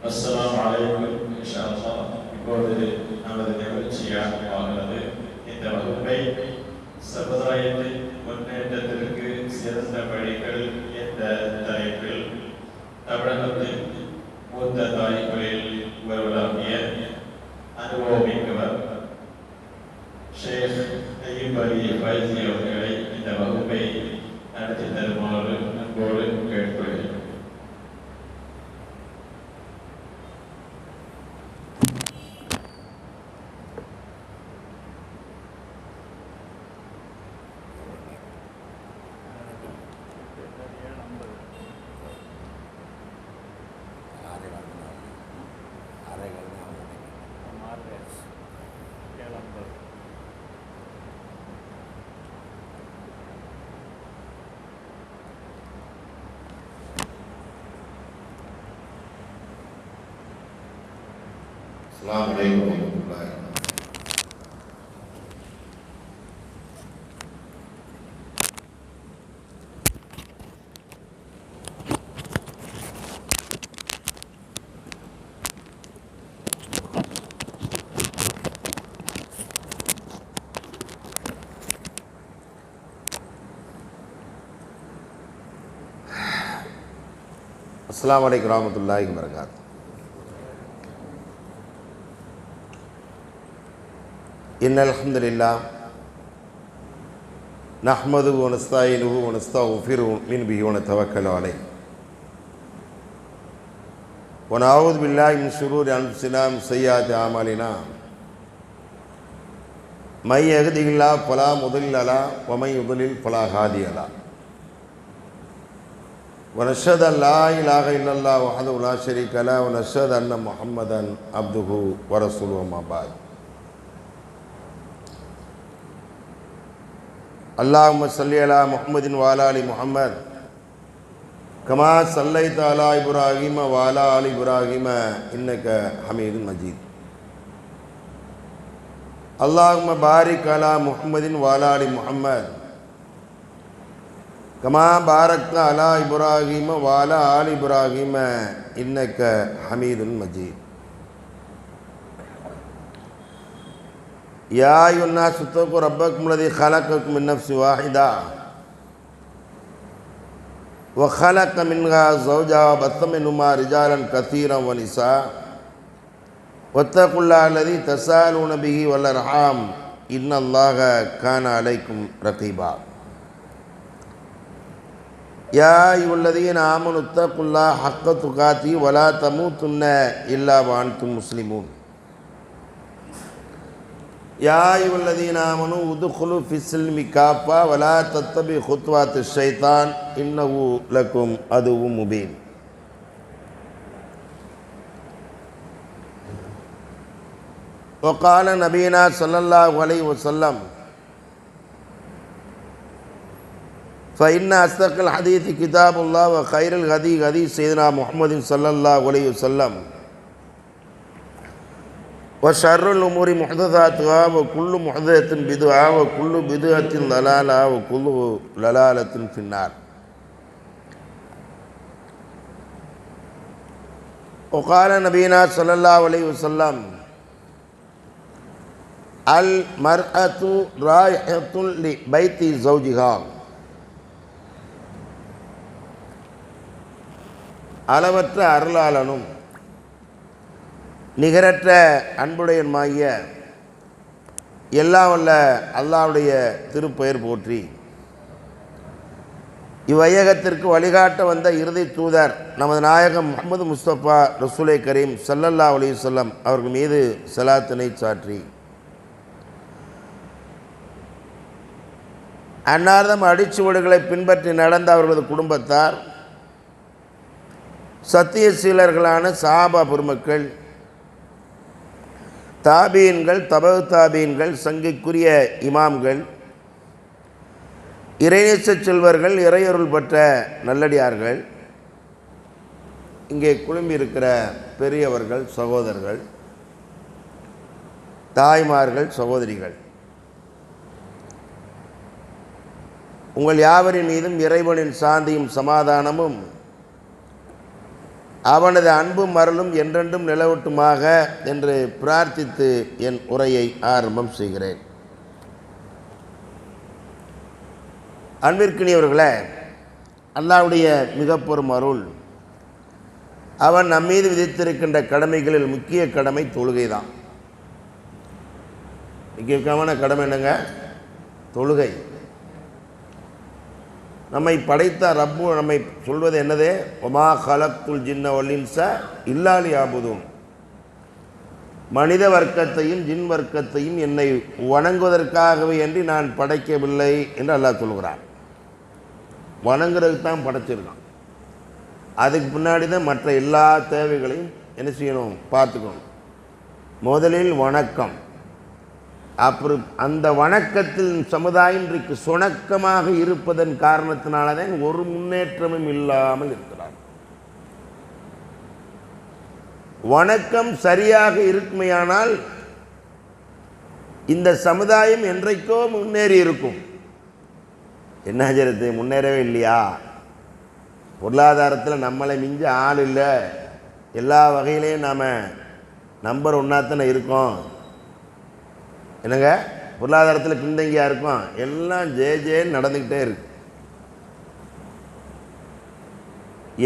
அஸ்ஸலாமு அலைக்கும் இன்ஷா அல்லாஹ். இப்போது நமது நிகழ்ச்சியாக ஆகிறது இந்த வகுப்பை சமுதாயத்தின் முன்னேற்றத்திற்கு சிறந்த வழிகள் என்ற தலைப்பில் தமிழகத்தின் மூத்த தாய்களில் ஒருவராகிய அனுபவமிக்கவர் ஷேக் அய்யூப் அலி ஃபைசி அவர்களை இந்த வகுப்பை நடத்தி தருமாறு அன்போடு கேட்டுக்கொள்கிறேன். السلام عليكم ورحمة الله. السلام عليكم ورحمة الله وبركاته. إن الحمد لله نحمده ونستعينه ونستغفره من به ونتوكل عليه ونعوذ بالله من شرور أنفسنا ومن سيئات أعمالنا من يهده الله فلا مضل له ومن يضلل فلا هادي له ونشهد أن لا إله إلا الله وحده لا شريك له ونشهد أن محمدا عبده ورسوله أما بعد. اللهم صل على محمد وعلى آل محمد كما صليت على إبراهيم وعلى آل إبراهيم إنك حميد مجيد. اللهم بارك على محمد وعلى آل محمد كما باركت على إبراهيم وعلى آل إبراهيم إنك حميد مجيد. يا أيها الناس اتقوا ربكم الذي خلقكم من نفس واحدة وخلق منها زوجها وبث منهما رجالا كثيرا ونساء واتقوا الله الذي تساءلون به والأرحام إن الله كان عليكم رقيبا. يا أيها الذين آمنوا اتقوا الله حق تقاته ولا تموتن إلا وأنتم مسلمون. يا أيها الذين آمنوا ادخلوا في السلم كافة ولا تتبعوا خطوات الشيطان إنه لكم عدو مبين. وقال نبينا صلى الله عليه وسلم فإن أصدق الحديث كتاب الله وخير الهدي هدي سيدنا محمد صلى الله عليه وسلم وشر الأمور محدثاتها وكل محدثة بدعة وكل بدعة ضلالة وكل ضلالة في النار. وقال نبينا صلى الله عليه وسلم المرأة رائحة لبيت زوجها. அளவற்ற அருளாளனும் நிகரற்ற அன்புடையனுமாகிய எல்லாம் வல்ல அல்லாஹ்வுடைய திருப்பெயர் போற்றி இவ்வையகத்திற்கு வழிகாட்ட வந்த இறுதி தூதர் நமது நாயகம் முஹம்மது முஸ்தபா ரசூலே கரீம் ஸல்லல்லாஹு அலைஹி வஸல்லம் அவர்கள் மீது ஸலாத்தினை சாற்றி அன்னார்தம் அடிச்சுவடுகளை பின்பற்றி நடந்த அவர்களது குடும்பத்தார், சத்திய சீலர்களான சஹாபா பெருமக்கள், தாபீன்கள், தபவு தாபீன்கள், சங்கைக்குரிய இமாம்கள், இறைநேச செல்வர்கள், இறையருள் பெற்ற நல்லடியார்கள், இங்கே குழும்பியிருக்கிற பெரியவர்கள், சகோதரர்கள், தாய்மார்கள், சகோதரிகள், உங்கள் யாவரின் மீதும் இறைவனின் சாந்தியும் சமாதானமும் அவனது அன்பும் அருளும் என்றென்றும் நிலவட்டுமாக என்று பிரார்த்தித்து என் உரையை ஆரம்பம் செய்கிறேன். அன்பிற்கினியவர்களே, அல்லாஹ்வுடைய மிகப்பெரும் அருள், அவன் நம்மீது விதித்திருக்கின்ற கடமைகளில் முக்கிய கடமை தொழுகை தான். முக்கியமான கடமை என்னங்க? தொழுகை. நம்மை படைத்த ரப்பு நம்மை சொல்வது என்னது? ஒமா ஹலக்துல் ஜின்ன வல் இன்ஸ இல்லா லியஅபுதூன். மனித வர்க்கத்தையும் ஜின் வர்க்கத்தையும் என்னை வணங்குவதற்காகவே என்று நான் படைக்கவில்லை என்று அல்லாஹ் சொல்கிறான். வணங்குறதுக்கு தான் படைச்சிருக்கான். அதுக்கு பின்னாடி தான் மற்ற எல்லா தேவைகளையும் என்ன செய்யணும்? பார்த்துக்கணும். முதலில் வணக்கம். அப்புறம் அந்த வணக்கத்தில் சமுதாயம் இன்றைக்கு சுணக்கமாக இருப்பதன் காரணத்தினால தான் ஒரு முன்னேற்றமும் இல்லாமல் இருக்கிறார். வணக்கம் சரியாக இருக்குமையானால் இந்த சமுதாயம் என்றைக்கோ முன்னேறி இருக்கும். என்ன ஆச்சரியத்தை, முன்னேறவே இல்லையா? பொருளாதாரத்தில் நம்மளை மிஞ்ச ஆள் இல்லை. எல்லா வகையிலையும் நாம் நம்பர் ஒன்றாத்தானே இருக்கோம். என்னங்க, பொருளாதாரத்தில் பின்தங்கியாக இருக்கும். எல்லாம் ஜேன்னு நடந்துக்கிட்டே இருக்கு.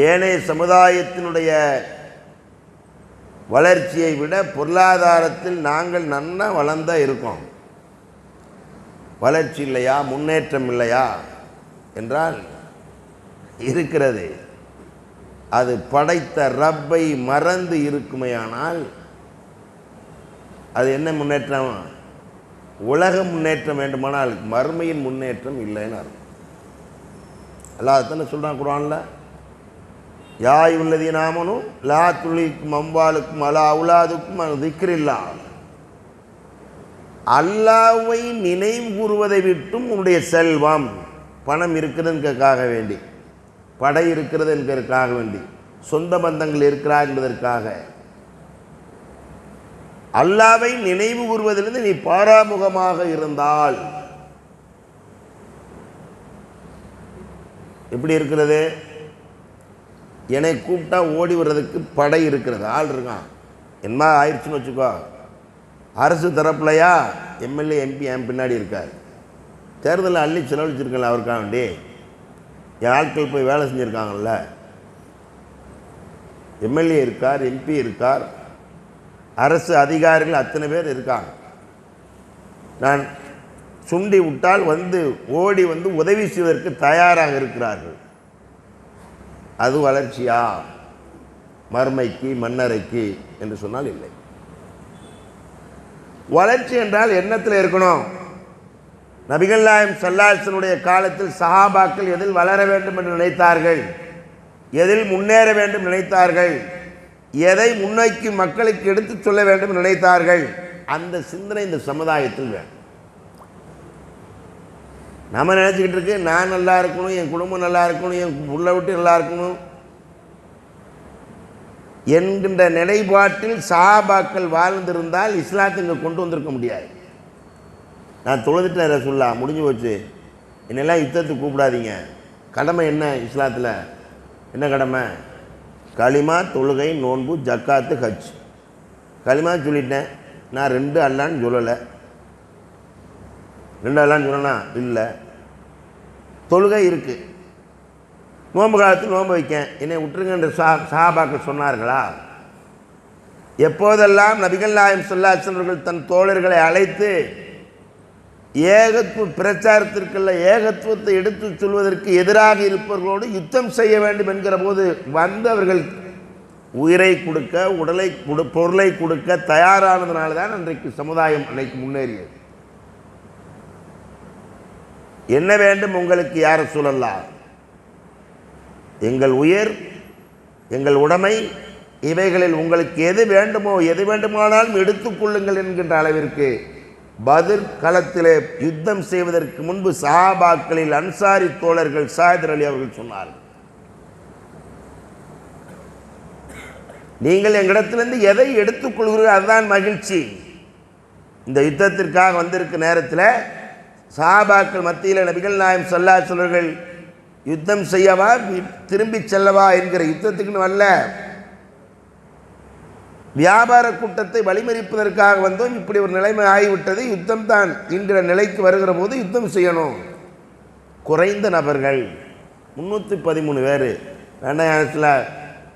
ஏனைய சமுதாயத்தினுடைய வளர்ச்சியை விட பொருளாதாரத்தில் நாங்கள் நன்னா வளர்ந்தா இருக்கோம். வளர்ச்சி இல்லையா, முன்னேற்றம் இல்லையா என்றால் இருக்கிறது. அது படைத்த ரப்பை மறந்து இருக்குமையானால் அது என்ன முன்னேற்றம்? உலக முன்னேற்றம் வேண்டுமானால் மறுமையின் முன்னேற்றம் இல்லைன்னு அர்த்தம். அல்லாஹ் தானே சொல்கிறான் குர்ஆனில், யா அய்யுஹல்லதீன ஆமனூ லா துல்ஹிக்கும் அம்வாலுக்கும் வலா அவுலாதுக்கும் அன் திக்ரில்லாஹ். அல்லாஹ்வை நினைவு கூறுவதை விட்டும் உன்னுடைய செல்வம், பணம் இருக்கிறதுக்காக வேண்டி, படை இருக்கிறது என்பதற்காக வேண்டி, சொந்த பந்தங்கள் இருக்கிறார் என்பதற்காக, அல்லாஹ்வை நினைவு கூறுவதிலிருந்து நீ பாராமுகமாக இருந்தால் எப்படி இருக்கிறது? என்னை கூப்பிட்டா ஓடி வர்றதுக்கு படை இருக்கிறது, ஆள் இருக்கான். என்ன ஆயிடுச்சுன்னு வச்சுக்கோ, அரசு தரப்புலையா எம்எல்ஏ எம்பி என் பின்னாடி இருக்கார். தேர்தலில் அள்ளி செலவழிச்சிருக்கல அவருக்காக வேண்டி என் ஆட்கள் போய் வேலை செஞ்சுருக்காங்கல்ல. எம்எல்ஏ இருக்கார், எம்பி இருக்கார், அரசு அதிகாரிகள் அத்தனை பேர் இருக்காங்க. நான் சுண்டி விட்டால் வந்து ஓடி வந்து உதவி செய்வதற்கு தயாராக இருக்கிறார்கள். அது வளர்ச்சியா? மறுமைக்கு மன்னரைக்கு என்று சொன்னால் இல்லை. வளர்ச்சி என்றால் எண்ணத்தில் இருக்கணும். நபிகள் நாயகம் ஸல்லல்லாஹு அலைஹி வஸல்லம் காலத்தில் சஹாபாக்கள் எதில் வளர வேண்டும் என்று நினைத்தார்கள், எதில் முன்னேற வேண்டும் நினைத்தார்கள், எதை முன்னோக்கி மக்களுக்கு எடுத்து சொல்ல வேண்டும் நினைத்தார்கள், அந்த சிந்தனை இந்த சமுதாயத்தில் வேண்டும். நம்ம நினச்சிக்கிட்டு இருக்கு நான் நல்லா இருக்கணும், என் குடும்பம் நல்லா இருக்கணும், என் புள்ள விட்டு நல்லா இருக்கணும் என்கின்ற நிலைப்பாட்டில் சஹாபாக்கள் வாழ்ந்திருந்தால் இஸ்லாத்தை இங்கே கொண்டு வந்திருக்க முடியாது. நான் தொழுதுட்டேன் ரசூலுல்லாஹ், முடிஞ்சு போச்சு, என்னெல்லாம் யுத்தத்துக்கு கூப்பிடாதீங்க. கடமை என்ன இஸ்லாத்தில்? என்ன கடமை? களிமா, தொழுகை, நோன்பு, ஜக்காத்து, ஹஜ். களிமா சொல்லிட்டேன், நான் 2 அல்லான்னு சொல்லலை. 2 அல்லான்னு சொன்னா இல்லை. தொழுகை இருக்குது, நோன்பு காலத்தில் நோன்பு வைக்கேன், என்னை விட்டுருங்க என்று சஹாபாக்கள் சொன்னார்களா? எப்போதெல்லாம் நபிகள் நாயகம் ஸல்லல்லாஹு அலைஹி வஸல்லம் அவர்கள் தன் தோழர்களை அழைத்து ஏகத்துவ பிரச்சாரத்திற்குள்ள ஏகத்துவத்தை எடுத்து சொல்வதற்கு எதிராக இருப்பவர்களோடு யுத்தம் செய்ய வேண்டும் என்கிற போது வந்து அவர்கள் உயிரை கொடுக்க, பொருளை கொடுக்க தயாரானதுனால தான் அன்றைக்கு சமுதாயம் அன்றைக்கு முன்னேறியது. என்ன வேண்டும் உங்களுக்கு யார் ரசூலல்லாஹ்? எங்கள் உயிர், எங்கள் உடைமை, இவைகளில் உங்களுக்கு எது வேண்டுமோ எது வேண்டுமானாலும் எடுத்துக்கொள்ளுங்கள் என்கின்ற அளவிற்கு பத்ர் களத்திலே யுத்தம் செய்வதற்கு முன்பு சஹாபாக்களில் அன்சாரி தோழர்கள் சாயித் அலி அவர்கள் சொன்னார்கள், நீங்கள் எங்களிடத்திலிருந்து எதை எடுத்துக்கொள்கிறீர்கள் அதுதான் மகிழ்ச்சி. இந்த யுத்தத்திற்காக வந்திருக்க நேரத்தில் சஹாபாக்கள் மத்தியில் நபிகள் நாயகம் ஸல்லல்லாஹு அலைஹி வஸல்லம் யுத்தம் செய்யவா திரும்பி செல்லவா என்கிற யுத்தத்துக்குன்னு வரல, வியாபார கூட்டத்தை வழிமறிப்பதற்காக வந்தோம், இப்படி ஒரு நிலைமை ஆகிவிட்டது, யுத்தம் தான் என்கிற நிலைக்கு வருகிற போது யுத்தம் செய்யணும். குறைந்த நபர்கள் 313 பேர் ரெண்டாயிரத்தில்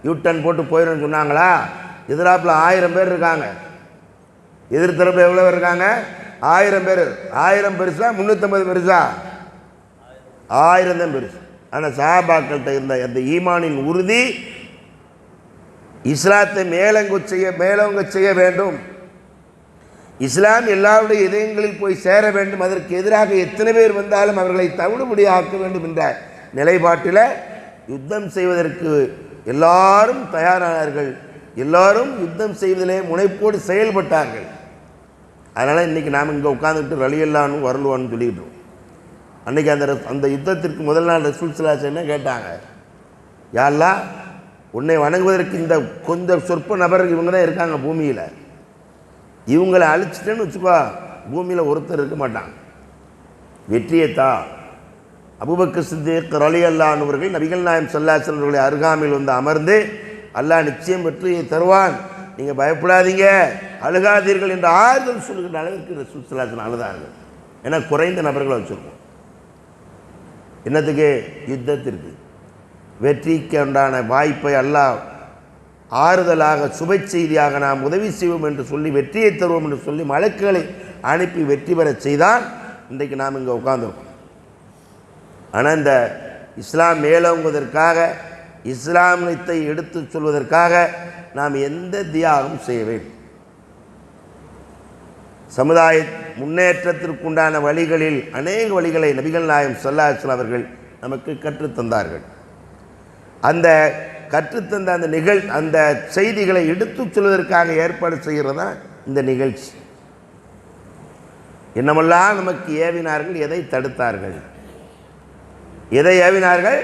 யூட்டன் போட்டு போயிடும் சொன்னாங்களா? எதிராப்பில் 1000 பேர் இருக்காங்க. எதிர்த்தரப்பில் எவ்வளோ இருக்காங்க? 1000 பேர். 1000 பெருசா 350 பெருசா? 1000 தான் பெருசு. ஆனால் சஹாபாக்கள்கிட்ட இருந்த அந்த ஈமானின் உறுதி, இஸ்லாத்தை மேலோங்க செய்ய வேண்டும், இஸ்லாம் எல்லாருடைய இதயங்களில் போய் சேர வேண்டும், அதற்கு எதிராக எத்தனை பேர் வந்தாலும் அவர்களை தவிடுபடி ஆக்க வேண்டும் என்ற நிலைப்பாட்டில் யுத்தம் செய்வதற்கு எல்லாரும் தயாரானார்கள். எல்லாரும் யுத்தம் செய்வதிலே முனைப்போடு செயல்பட்டார்கள். அதனால் இன்றைக்கி நாம் இங்கே உட்காந்துக்கிட்டு ரலியல்லான்னு வரலுவான்னு சொல்லிக்கிட்டோம். அன்றைக்கி அந்த யுத்தத்திற்கு முதல் நாள் ரசூல் ஸல்லல்லாஹு அலைஹி வஸல்லம் கேட்டாங்க, யா அல்லாஹ், உன்னை வணங்குவதற்கு இந்த கொஞ்சம் சொற்ப நபர்கள் இவங்க தான் இருக்காங்க பூமியில், இவங்களை அழிச்சிட்டேன்னு வச்சுக்கோ, பூமியில் ஒருத்தர் இருக்க மாட்டாங்க, வெற்றியைத்தா. அபூபக்கர் சித்திக் ரலியல்லாஹு அன்ஹு அவர்கள் நபிகள் நாயகம் ஸல்லல்லாஹு அலைஹி வஸல்லம் அவர்களை அருகாமையில் வந்து அமர்ந்து, அல்லாஹ் நிச்சயம் வெற்றியை தருவான், நீங்கள் பயப்படாதீங்க, அழுகாதீர்கள் என்று ஆறுதல் சொல்கின்ற அளவிற்கு ரசூல் ஸல்லல்லாஹு அலைஹி வஸல்லம் அழுதார்கள். ஏன்னா குறைந்த நபர்களை வச்சுருக்கோம். என்னத்துக்கு? யுத்தத்திற்கு. வெற்றிக்கு உண்டான வாய்ப்பை அல்லாஹ் ஆறுதலாக சுப செய்தியாக நாம் உதவி செய்வோம் என்று சொல்லி, வெற்றியை தருவோம் என்று சொல்லி மலக்குகளை அனுப்பி வெற்றி பெற செய்தால் இன்றைக்கு நாம் இங்கே உட்கார்ந்துருக்கோம். ஆனால் இந்த இஸ்லாம் மேலோங்குவதற்காக, இஸ்லாமத்தை எடுத்து சொல்வதற்காக நாம் எந்த தியாகம் செய்ய வேண்டும்? சமுதாய முன்னேற்றத்திற்குண்டான வழிகளில் அநேக வழிகளை நபிகள் நாயகம் ஸல்லல்லாஹு அலைஹி வஸல்லம் அவர்கள் நமக்கு கற்றுத்தந்தார்கள். அந்த கற்றுத்தந்த அந்த செய்திகளை எடுத்துச் சொல்வதற்காக ஏற்பாடு செய்கிறது தான் இந்த நிகழ்ச்சி. என்னமெல்லாம் நமக்கு ஏவினார்கள், எதை தடுத்தார்கள்? எதை ஏவினார்கள்,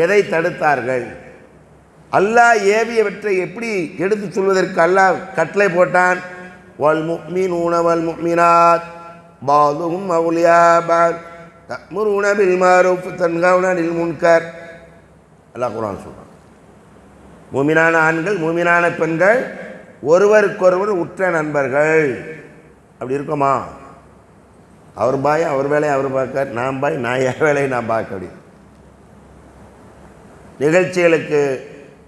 எதை தடுத்தார்கள்? அல்லாஹ் ஏவியவற்றை எப்படி எடுத்து சொல்வதற்கு அல்லாஹ் கட்டளை போட்டான்? வல் முஃமினூன வல் முஃமினாத் பாதுஹும் அவுலியா பஅத் தஅமுருன பில் மஅரூஃப் தன்ஹவுன அனில் முன்கர். அல்லாஹ் குர்ஆன் சொல்றான், மூமினான ஆண்கள் மூமினான பெண்கள் ஒருவருக்கொருவர் உற்ற நண்பர்கள். அப்படி இருக்குமா? அவர் பாய் அவர் வேலையை அவர் பார்க்க, நான் பாய் நான் என் வேலையை நான் பார்க்க. அப்படி நிகழ்ச்சிகளுக்கு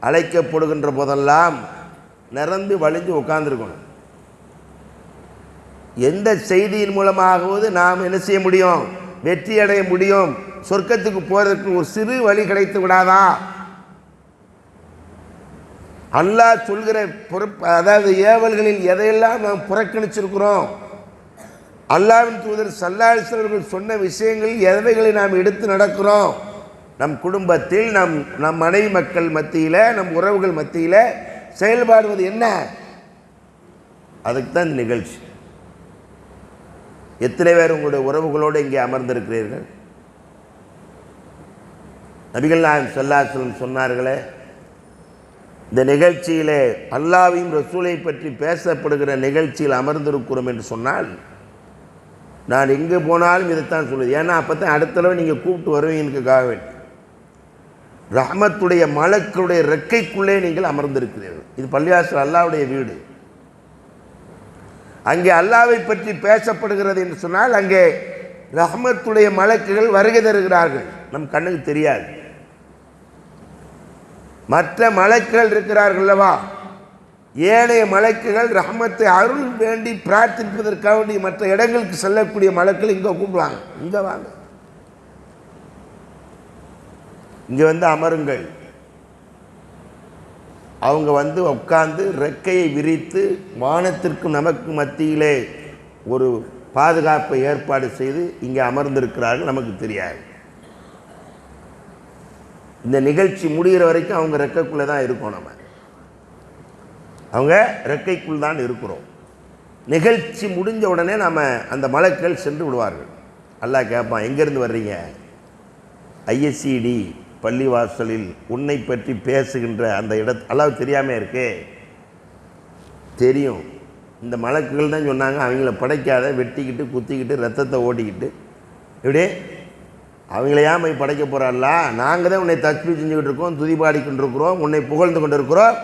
அழைக்கப்படுகின்ற போதெல்லாம் நிரம்பி வழிஞ்சு உட்கார்ந்துருக்கணும். எந்த செய்தியின் மூலமாகவது நாம் என்ன செய்ய முடியும்? வெற்றி அடைய முடியும். சொர்க்கத்துக்கு போகிறதுக்கு ஒரு சிறு வழி கிடைத்து விடாதா? அல்லாஹ் சொல்கிற அதாவது ஏவல்களில் எதையெல்லாம் நாம் புறக்கணிச்சிருக்கிறோம்? அல்லாஹ்வின் தூதர் ஸல்லல்லாஹு அலைஹி வஸல்லம் அவர்கள் சொன்ன விஷயங்களில் எவைகளை நாம் எடுத்து நடக்கிறோம்? நம் குடும்பத்தில், நம் மனைவி மக்கள் மத்தியில், நம் உறவுகள் மத்தியில் செயல்பாடுவது என்ன? அதுக்கு தான் இந்த நிகழ்ச்சி. எத்தனை பேர் உங்களுடைய உறவுகளோடு இங்கே அமர்ந்திருக்கிறீர்கள்? நபிகள் நாயகம் ஸல்லல்லாஹு அலைஹி வஸல்லம் சொன்னார்களே, இந்த நிகழ்ச்சியிலே அல்லாஹ்வையும் ரசூலை பற்றி பேசப்படுகிற நிகழ்ச்சியில் அமர்ந்திருக்கிறோம் என்று சொன்னால், நான் எங்கே போனாலும் இதைத்தான் சொல்லுது. ஏன்னா அப்போ தான் அடுத்த தடவை நீங்கள் கூப்பிட்டு வருவீங்கக்காக வேண்டி. ரஹ்மத்துடைய மலக்குடைய ரெக்கைக்குள்ளே நீங்கள் அமர்ந்திருக்கிறீர்கள். இது பள்ளிவாசல் அல்லாஹ்வுடைய வீடு. அங்கே அல்லாஹ்வை பற்றி பேசப்படுகிறது என்று சொன்னால் அங்கே ரஹ்மத்துடைய மலக்குகள் வருகை தருகிறார்கள். நம் கண்ணுக்கு தெரியாது. மற்ற மலக்குகள் இருக்கிறார்கள் அல்லவா, ஏனைய மலக்குகள் ரஹ்மத்தை அருள் வேண்டி பிரார்த்திப்பதற்காக வேண்டி மற்ற இடங்களுக்கு செல்லக்கூடிய மலக்கள் இங்கே கூப்பிடுவாங்க, இங்கே வாங்க, இங்கே வந்து அமருங்கள். அவங்க வந்து உட்கார்ந்து ரெக்கையை விரித்து வானத்திற்கும் நமக்கு மத்தியிலே ஒரு பாதுகாப்பை ஏற்பாடு செய்து இங்கே அமர்ந்திருக்கிறார்கள். நமக்கு தெரியாது. இந்த நிகழ்ச்சி முடிகிற வரைக்கும் அவங்க ரெக்கைக்குள்ளே தான் இருக்கோம். அவங்க ரெக்கைக்குள் தான் இருக்கிறோம். நிகழ்ச்சி முடிஞ்ச உடனே நம்ம அந்த மலக்கள் சென்று விடுவார்கள். அல்லாஹ் கேட்பான், எங்கேருந்து வர்றீங்க? ஐஎஸ்சிடி பள்ளிவாசலில் உன்னை பற்றி பேசுகின்ற அந்த அல்லாஹ் தெரியாமல் இருக்கே. தெரியும். இந்த மலக்குகள் தான் சொன்னாங்க, அவங்கள படைக்காத, வெட்டிக்கிட்டு குத்திக்கிட்டு ரத்தத்தை ஓட்டிக்கிட்டு இப்படி அவங்களையா போய் படைக்க போகிறாள்ல, நாங்கள் தான் உன்னை தஸ்பீஹ் செஞ்சுக்கிட்டு இருக்கோம், துதி பாடிக்கிட்டு இருக்கிறோம், உன்னை புகழ்ந்து கொண்டு இருக்கிறோம்.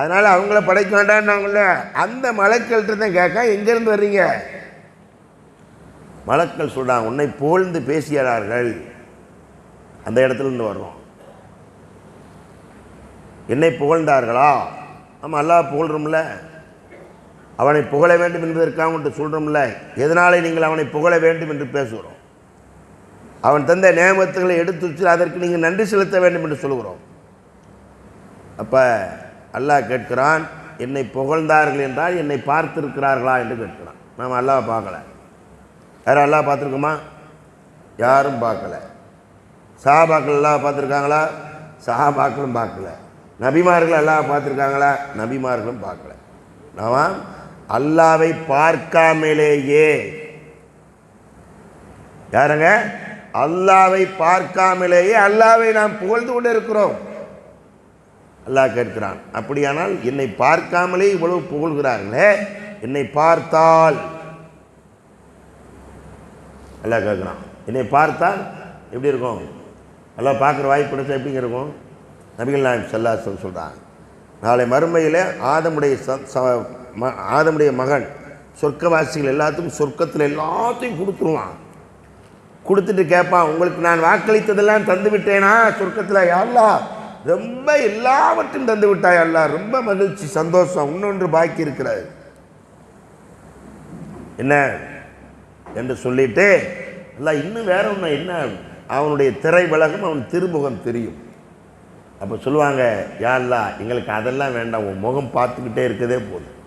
அதனால் அவங்கள படைக்க வேண்டாம்னாங்கல்ல, அந்த மலக்கள்கிட்ட தான் கேட்க, எங்கேருந்து வர்றீங்க? மலக்கள் சொல்கிறாங்க, உன்னை புகழ்ந்து பேசியார்கள், அந்த இடத்துலேருந்து வர்றோம். என்னை புகழ்ந்தார்களா? நம்ம அல்லாஹ் புகழ்றோம்ல, அவனை புகழ வேண்டும் என்பதற்காக ஒன்று சொல்கிறோம்ல, எதனாலே நீங்கள் அவனை புகழ வேண்டும் என்று பேசுகிறோம்? அவன் தந்த நேமத்துகளை எடுத்து வச்சு அதற்கு நீங்கள் நன்றி செலுத்த வேண்டும் என்று சொல்கிறோம். அப்போ அல்லாஹ் கேட்கிறான், என்னை புகழ்ந்தார்கள் என்றால் என்னை பார்த்திருக்கிறார்களா என்று கேட்கிறான். நாம் அல்லாஹ் பார்க்கல. யாரும் அல்லாஹ் பார்த்துருக்கோமா? யாரும் பார்க்கல. சஹாபாக்கள் அல்லாஹ் பார்த்துருக்காங்களா? சஹாபாக்களும் பார்க்கல. நபிமார்கள் அல்லாஹ் பார்த்துருக்காங்களா? நபிமார்களும் பார்க்கல. நாம் அல்லாவை பார்க்காமலேயே, யாருங்க? அல்லாவை பார்க்காமலேயே அல்லாவை நாம் புகழ்ந்து கொண்டு இருக்கிறோம். அல்லாஹ் கேட்கிறான், அப்படியானால் என்னை பார்க்காமலே இவ்வளவு புகழ்கிறார்களே, என்னை பார்த்தால், அல்லாஹ் கேட்குறான், என்னை பார்த்தால் எப்படி இருக்கும்? அல்லாஹ் பார்க்குற வாய்ப்பு கிடைச்சா எப்படிங்க இருக்கும்? நபிகள் நாயகம் ஸல்லல்லாஹு அலைஹி வஸல்லம் சொல்கிறாங்க, நாளை மறுமையில் ஆதமுடைய மகன் சொர்க்கவாசிகள் எல்லாத்துக்கும் சொர்க்கத்தில் எல்லாத்தையும் கொடுத்துருவான். கொடுத்துட்டு கேட்பான், உங்களுக்கு நான் வாக்களித்ததெல்லாம் தந்து விட்டேனா சொர்க்கத்தில்? யா அல்லாஹ், ரொம்ப எல்லாவற்றையும் தந்து விட்டாய் அல்லாஹ், ரொம்ப மகிழ்ச்சி, சந்தோஷம், இன்னொன்று பாக்கி இருக்கிறது என்ன என்று சொல்லிட்டு அல்லாஹ் இன்னும் வேற ஒன்று என்ன, அவனுடைய திரை விலகும், அவன் திருமுகம் தெரியும். அப்போ சொல்லுவாங்க, யா அல்லாஹ், எங்களுக்கு அதெல்லாம் வேண்டாம், உன் முகம் பார்த்துக்கிட்டே இருக்கதே போதும்.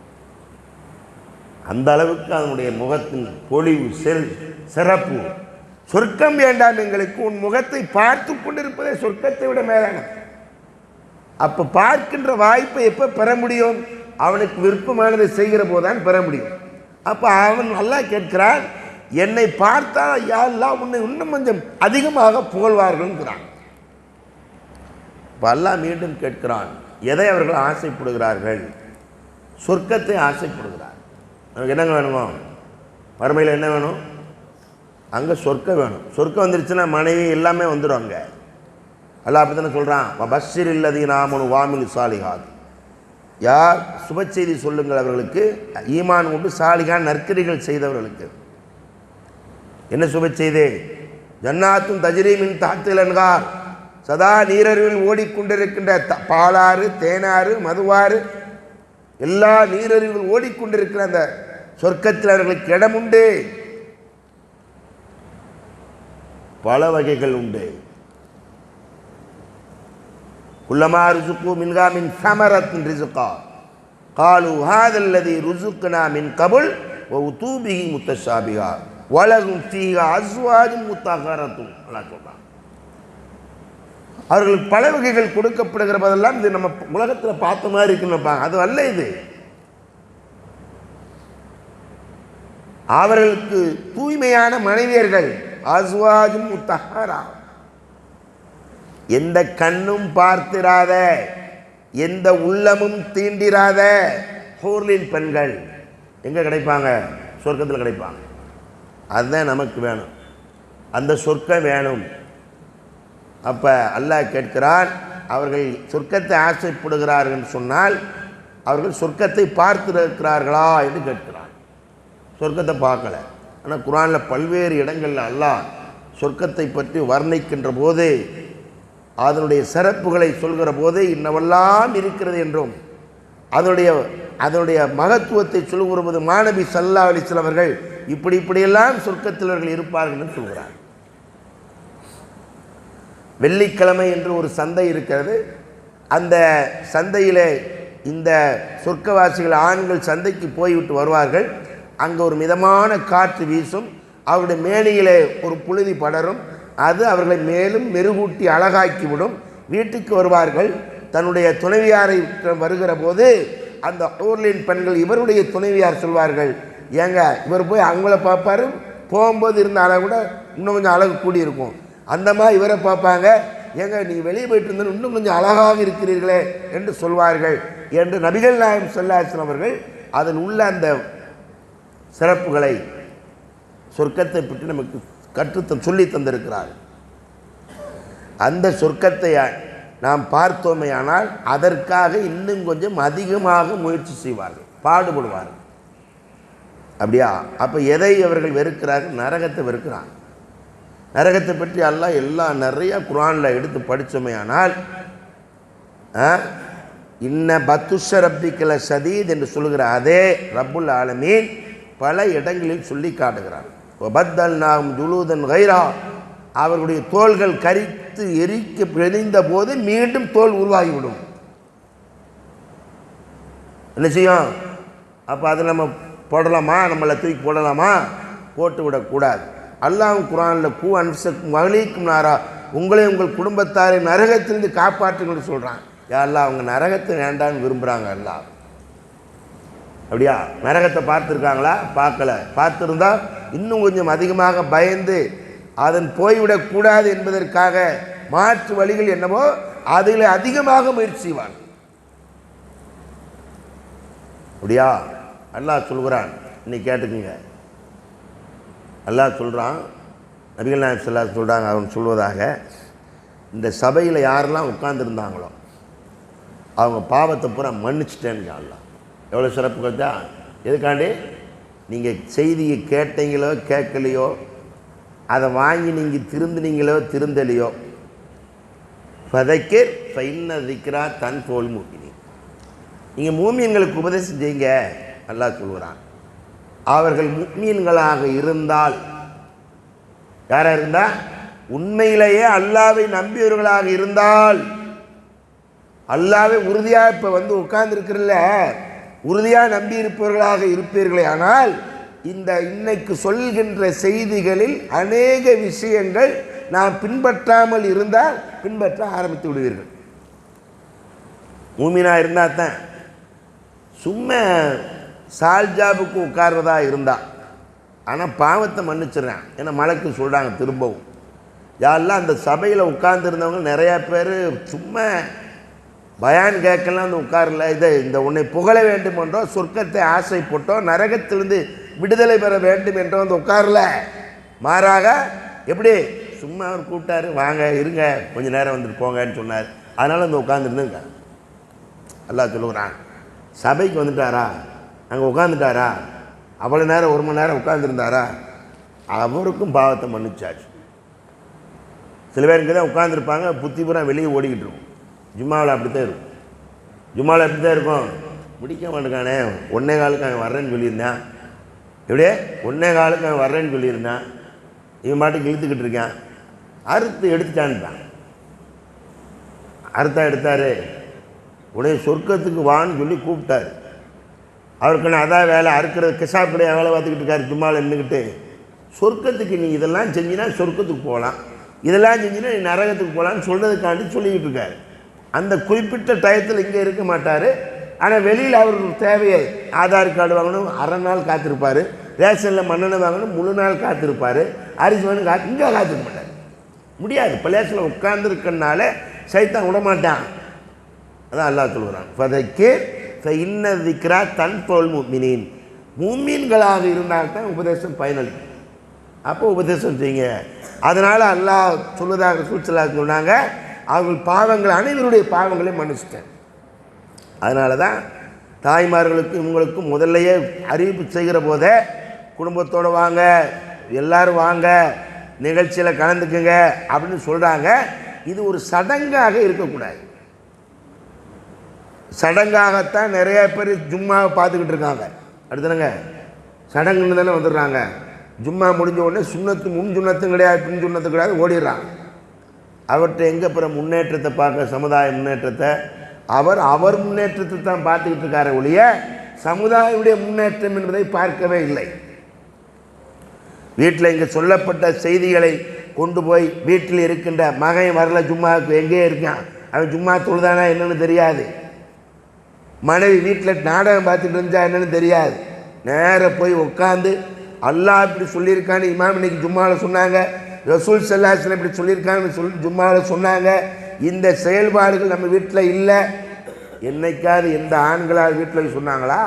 அந்த அளவுக்கு அவனுடைய முகத்தின் பொலிவு, சிறப்பு. சொர்க்கம் வேண்டாம் எங்களுக்கு, உன் முகத்தை பார்த்து கொண்டிருப்பதே சொர்க்கத்தை விட மேலான. அப்போ பார்க்கின்ற வாய்ப்பை எப்போ பெற முடியும்? அவனுக்கு விருப்பமானதை செய்கிற போதுதான் பெற முடியும். அப்போ அவன் அல்லாஹ் கேட்கிறான், என்னை பார்த்தா யா அல்லாஹ் உன்னை இன்னும் கொஞ்சம் அதிகமாக புகழ்வார்கள்ங்கிறான். இப்போ அல்லாஹ் மீண்டும் கேட்கிறான், எதை அவர்கள் ஆசைப்படுகிறார்கள்? சொர்க்கத்தை ஆசைப்படுகிறார். நமக்கு என்னங்க வேணுமோ? மறுமையில் என்ன வேணும்? அங்கே சொர்க்கம் வேணும். சொர்க்கம் வந்துருச்சுன்னா மனைவி எல்லாமே வந்துடும் அங்கே. அல்லாஹ் அப்படி தானே சொல்கிறான், பஷீர் இல்லதீன ஆமனு வஅமிலு ஸாலிஹாத், யார் சுப செய்தி சொல்லுங்கள் அவர்களுக்கு, ஈமான் கொண்டு சாலிகான் நற்கரிகள் செய்தவர்களுக்கு. என்ன சுப செய்தி? ஜன்னாத்தும் தஜ்ரீ மின் தஹ்தில் அன்ஹார், சதா நீரருவில் ஓடிக்கொண்டிருக்கின்ற பாலாறு, தேனாறு, மதுவாறு, எல்லா நீரருவில் ஓடிக்கொண்டிருக்கிற அந்த சொர்க்கத்தில் அவர்களுக்கு இடம் உண்டு. பல வகைகள் உண்டு. குல்லமா ருசுக்கு மின்ஹா மின் ஸமரத்தின் ரிஸ்கா காலு ஹாதல்லதி ருசுக்னா மின் கபுல் வ உதூபிஹி முத்தஷாபிஹா வலகும் ஃபீஹா அஸ்வாஜும் முத்தஹரத்தும். அல்லாஹ் சொல்றான், அவர்களுக்கு பல வகைகள் கொடுக்கப்படுகிற போதெல்லாம் இது நம்ம உலகத்தில் பார்த்த மாதிரி இருக்குன்னு வைப்பாங்க. அது அல்ல, இது அவர்களுக்கு தூய்மையான மனைவியர்கள், அஸ்வாஜும் முத்தஹரா, எந்த கண்ணும் பார்த்திராத, எந்த உள்ளமும் தீண்டிராத ஹூர்லின் பெண்கள் எங்கே கிடைப்பாங்க? சொர்க்கத்தில் கிடைப்பாங்க. அதுதான் நமக்கு வேணும், அந்த சொர்க்கம் வேணும். அப்போ அல்லாஹ் கேட்கிறான், அவர்கள் சொர்க்கத்தை ஆசைப்படுகிறார்கள் என்று சொன்னால் அவர்கள் சொர்க்கத்தை பார்த்திருக்கிறார்களா என்று கேட்கிறான். சொர்க்கத்தை பார்க்கல. ஆனால் குர்ஆனில் பல்வேறு இடங்களில் அல்லாஹ் சொர்க்கத்தை பற்றி வர்ணிக்கின்ற போது, அதனுடைய சிறப்புகளை சொல்கிற போது இன்னவெல்லாம் இருக்கிறது என்றும், அதனுடைய மகத்துவத்தை சொல்கிற போது மாநபி ஸல்லல்லாஹு அலைஹி வஸல்லம் அவர்கள் இப்படியெல்லாம் சொர்க்கத்தில் அவர்கள் இருப்பார்கள் என்று சொல்கிறார். வெள்ளிக்கிழமை என்று ஒரு சந்தை இருக்கிறது. அந்த சந்தையிலே இந்த சொர்க்கவாசிகள் ஆண்கள் சந்தைக்கு போய்விட்டு வருவார்கள். அங்கே ஒரு மிதமான காற்று வீசும், அவருடைய மேனியிலே ஒரு புழுதி படரும், அது அவர்களை மேலும் மெருகூட்டி அழகாக்கிவிடும். வீட்டுக்கு வருவார்கள். தன்னுடைய துணைவியாரை வருகிற போது அந்த ஊர்லின் பெண்கள் இவருடைய துணைவியார் சொல்வார்கள், ஏங்க இவர் போய் அவங்கள பார்ப்பாரு, போகும்போது இருந்த அழகு கூட இன்னும் கொஞ்சம் அழகு கூடியிருக்கும், அந்த மாதிரி இவரை பார்ப்பாங்க, ஏங்க நீங்கள் வெளியே போயிட்டு இருந்தாலும் இன்னும் கொஞ்சம் அழகாக இருக்கிறீர்களே என்று சொல்வார்கள் என்று நபிகள் நாயகம் ஸல்லல்லாஹு அலைஹி வஸல்லம் அவர்கள் அதில் உள்ள அந்த சிறப்புகளை சொர்க்கத்தை பற்றி நமக்கு சொல்லி தந்திருக்கிறார். அந்த சொர்க்கத்தை நாம் பார்த்தோமே ஆனால் அதற்காக இன்னும் கொஞ்சம் அதிகமாக முயற்சி செய்வார்கள், பாடுபடுவார்கள். அப்படியா? அப்போ எதை அவர்கள் வெறுக்கிறார்கள்? நரகத்தை வெறுக்கிறாங்க. நரகத்தை பற்றி அல்லாஹ் எல்லாம் நிறைய குர்ஆனில் எடுத்து படித்தோமே ஆனால் இன்ன பத்துஷ ரப்பிக்கல ஷதீத் என்று சொல்லுகிற அதே ரப்புல் ஆலமீன் பல இடங்களில் சொல்லி காட்டுகிறார். வபத்தல்நாஹும் ஜுலூதன் கைரா, அவர்களுடைய தோள்கள் கரித்து எரிக்க பிழிந்த போது மீண்டும் தோல் உருவாகிவிடும். என்ன செய்யும்? அப்போ அதை நம்ம போடலாமா? நம்மளை தூக்கி போடலாமா? போட்டு விடக்கூடாது. அல்லாஹ் குர்ஆனில் கூ அன்ஃபுஸக்கும் வஅஹ்லீக்கும் நாரா, உங்களை உங்கள் குடும்பத்தாரை நரகத்திலிருந்து காப்பாற்றுங்கன்னு சொல்கிறான். யா அல்லாஹ், அவங்க நரகத்தை வேண்டான்னு விரும்புகிறாங்க. அல்லாஹ் அப்படியா? நரகத்தை பார்த்துருக்காங்களா? பார்க்கல. பார்த்துருந்தா இன்னும் கொஞ்சம் அதிகமாக பயந்து அதன் போய்விடக்கூடாது என்பதற்காக மாற்று வழிகள் என்னவோ அதில் அதிகமாக முயற்சி செய்வான். அப்படியா? அல்லாஹ் சொல்கிறான், இன்னைக்கு கேட்டுக்குங்க. அல்லாஹ் சொல்கிறான், நபிகள் நாயகம் ஸல்லல்லாஹு அலைஹி வஸல்லம் சொல்கிறாங்க, அவன் சொல்வதாக, இந்த சபையில் யாரெல்லாம் உட்கார்ந்துருந்தாங்களோ அவங்க பாவத்தை பூரா மன்னிச்சிட்டேன்னு அல்லாஹ். எவ்வளோ சிறப்பு கருத்தா! எதுக்காண்டி? நீங்கள் செய்தியை கேட்டீங்களோ கேட்கலையோ, அதை வாங்கி நீங்கள் திருந்தினீங்களோ திருந்தலையோ, ஃபதக்கிர் ஃபஇன்ன ஸிக்ரா தன்ஃபஉல் முஃமினீன், நீங்கள் மூமின்களுக்கு உபதேசம் செய்யுங்க. அல்லாஹ் சொல்கிறான், அவர்கள் முஃமின்களாக இருந்தால், யாராக இருந்தால்? உண்மையிலேயே அல்லாஹ்வை நம்பியவர்களாக இருந்தால், அல்லாஹ்வை உறுதியாக இப்போ வந்து உட்கார்ந்துருக்கிறல்ல, உறுதியாக நம்பி இருப்பவர்களாக இருப்பீர்களே, ஆனால் இந்த இன்னைக்கு சொல்கின்ற செய்திகளில் அநேக விஷயங்கள் நாம் பின்பற்றாமல் இருந்தால் பின்பற்ற ஆரம்பித்து விடுவீர்கள். மூமினாக இருந்தால் தான். சும்மா சால்ஜாபுக்கு உட்கார்றதா இருந்தா, ஆனால் பாவத்தை மன்னிச்சிடுறேன். ஏன்னா மலைக்கு சொல்கிறாங்க திரும்பவும், யாரெல்லாம் அந்த சபையில் உட்கார்ந்துருந்தவங்க நிறையா பேர் சும்மா பயான் கேட்கலாம் வந்து உட்காரல, இந்த உன்னை புகழ வேண்டும் என்றோ, சொர்க்கத்தை ஆசைப்பட்டோ, நரகத்திலிருந்து விடுதலை பெற வேண்டும் என்றோ வந்து உட்காரல. மாறாக எப்படி? சும்மா அவர் கூப்பிட்டாரு, வாங்க இருங்க கொஞ்சம் நேரம் வந்துட்டு போங்கன்னு சொன்னார், அதனால் வந்து உட்காந்துருந்துங்க. அல்லாஹ் சொல்லுகிறான், சபைக்கு வந்துட்டாரா, அங்கே உட்காந்துட்டாரா, அவ்வளோ நேரம் 1 மணி நேரம் உட்காந்துருந்தாரா, அவருக்கும் பாவத்தை மன்னிச்சாச்சு. சில பேர் இங்கே தான் உட்காந்துருப்பாங்க, புத்தி பூரா வெளியே ஓடிக்கிட்டு இருக்கும். ஜும்மாவில் அப்படி தான் இருக்கும். ஜும்மாவில் எப்படி தான் இருக்கும்? முடிக்க மாட்டேங்கானே, 1:15 அவன் வர்றேன்னு சொல்லியிருந்தான். எப்படியே 1:15 அவன் வர்றேன்னு சொல்லியிருந்தான், இவன் பாட்டுக்கு இழுத்துக்கிட்டு இருக்கான். அறுத்து எடுத்துட்டான்ட்டான். அறுத்தா எடுத்தார், உடனே சொர்க்கத்துக்கு வான்னு சொல்லி கூப்பிட்டாரு. அவருக்கு அதான் வேலை, அறுக்கிறது கிசாப்படைய வேலை பார்த்துக்கிட்டு இருக்காரு ஜும்மாவில் நின்றுக்கிட்டு. சொர்க்கத்துக்கு நீ இதெல்லாம் செஞ்சினா சொர்க்கத்துக்கு போகலாம், இதெல்லாம் செஞ்சினா நீ நரகத்துக்கு போகலான்னு சொல்கிறதுக்காண்டி சொல்லிக்கிட்டு இருக்காரு. அந்த குறிப்பிட்ட டயத்தில் இங்கே இருக்க மாட்டார். ஆனால் வெளியில் அவருக்கு தேவையை ஆதார் கார்டு வாங்கணும், அரை நாள் காத்திருப்பார். ரேஷனில் மண்ணெண்ணெய் வாங்கணும், முழு நாள் காத்திருப்பார். அரிசி வாங்கணும், இங்கே காத்திருக்க மாட்டார். முடியாது. பிளேஸில் உட்கார்ந்துருக்கனால சைத்தான் விடமாட்டான். அதான் அல்லாஹ் சொல்கிறான், ஃபதக்கிர் ஃபஇன்ன ஸிக்ரா தன்ஃபஉல் முஃமினீன், மூமின்களாக இருந்தால்தான் உபதேசம் பயனளிக்கும். அப்போ உபதேசம் செய்யுங்க. அதனால் அல்லாஹ் சொல்வதாக ரசூலுல்லாஹி சொன்னாங்க, அவர்கள் பாவங்கள் அனைவருடைய பாவங்களை மன்னிச்சிட்டேன். அதனால தான் தாய்மார்களுக்கும் இவங்களுக்கும் முதல்லையே அறிவிப்பு செய்கிற போதே குடும்பத்தோடு வாங்க, எல்லோரும் வாங்க, நிகழ்ச்சியில் கலந்துக்குங்க அப்படின்னு சொல்கிறாங்க. இது ஒரு சடங்காக இருக்கக்கூடாது. சடங்காகத்தான் நிறைய பேர் ஜும்மாவை பார்த்துக்கிட்டு இருக்காங்க. அடுத்தனங்க சடங்குன்னு தானே வந்துடுறாங்க. ஜும்மா முடிஞ்ச உடனே சுண்ணத்து, முன் சுண்ணத்தும் கிடையாது, பின் சுண்ணத்தும் கிடையாது, ஓடிடுறாங்க. அவர்கிட்ட எங்கே பிற முன்னேற்றத்தை பார்க்க, சமுதாய முன்னேற்றத்தை, அவர் முன்னேற்றத்தை தான் பார்த்துக்கிட்டு இருக்கார ஒழிய சமுதாயத்துடைய முன்னேற்றம் என்பதை பார்க்கவே இல்லை. வீட்டில் இங்கே சொல்லப்பட்ட செய்திகளை கொண்டு போய் வீட்டில் இருக்கின்ற மகன் வரல ஜும்மாவுக்கு, எங்கேயே இருக்கான், அவன் ஜும்மா தொழுதானா என்னன்னு தெரியாது. மனைவி வீட்டில் நாடகம் பார்த்துட்டு இருந்தா என்னன்னு தெரியாது. நேராக போய் உட்காந்து அல்லாஹ் இப்படி சொல்லியிருக்கான்னு இமாம் இன்னைக்கு ஜும்மாவில் சொன்னாங்க, ரசூல் ஸல்லல்லாஹு அலைஹி வஸல்லம் இப்படி சொல்லியிருக்காங்கன்னு சொல்லி ஜும்மாவில் சொன்னாங்க. இந்த செயல்பாடுகள் நம்ம வீட்டில் இல்லை. என்னைக்காவது எந்த ஆண்களால் வீட்டில் சொன்னாங்களா?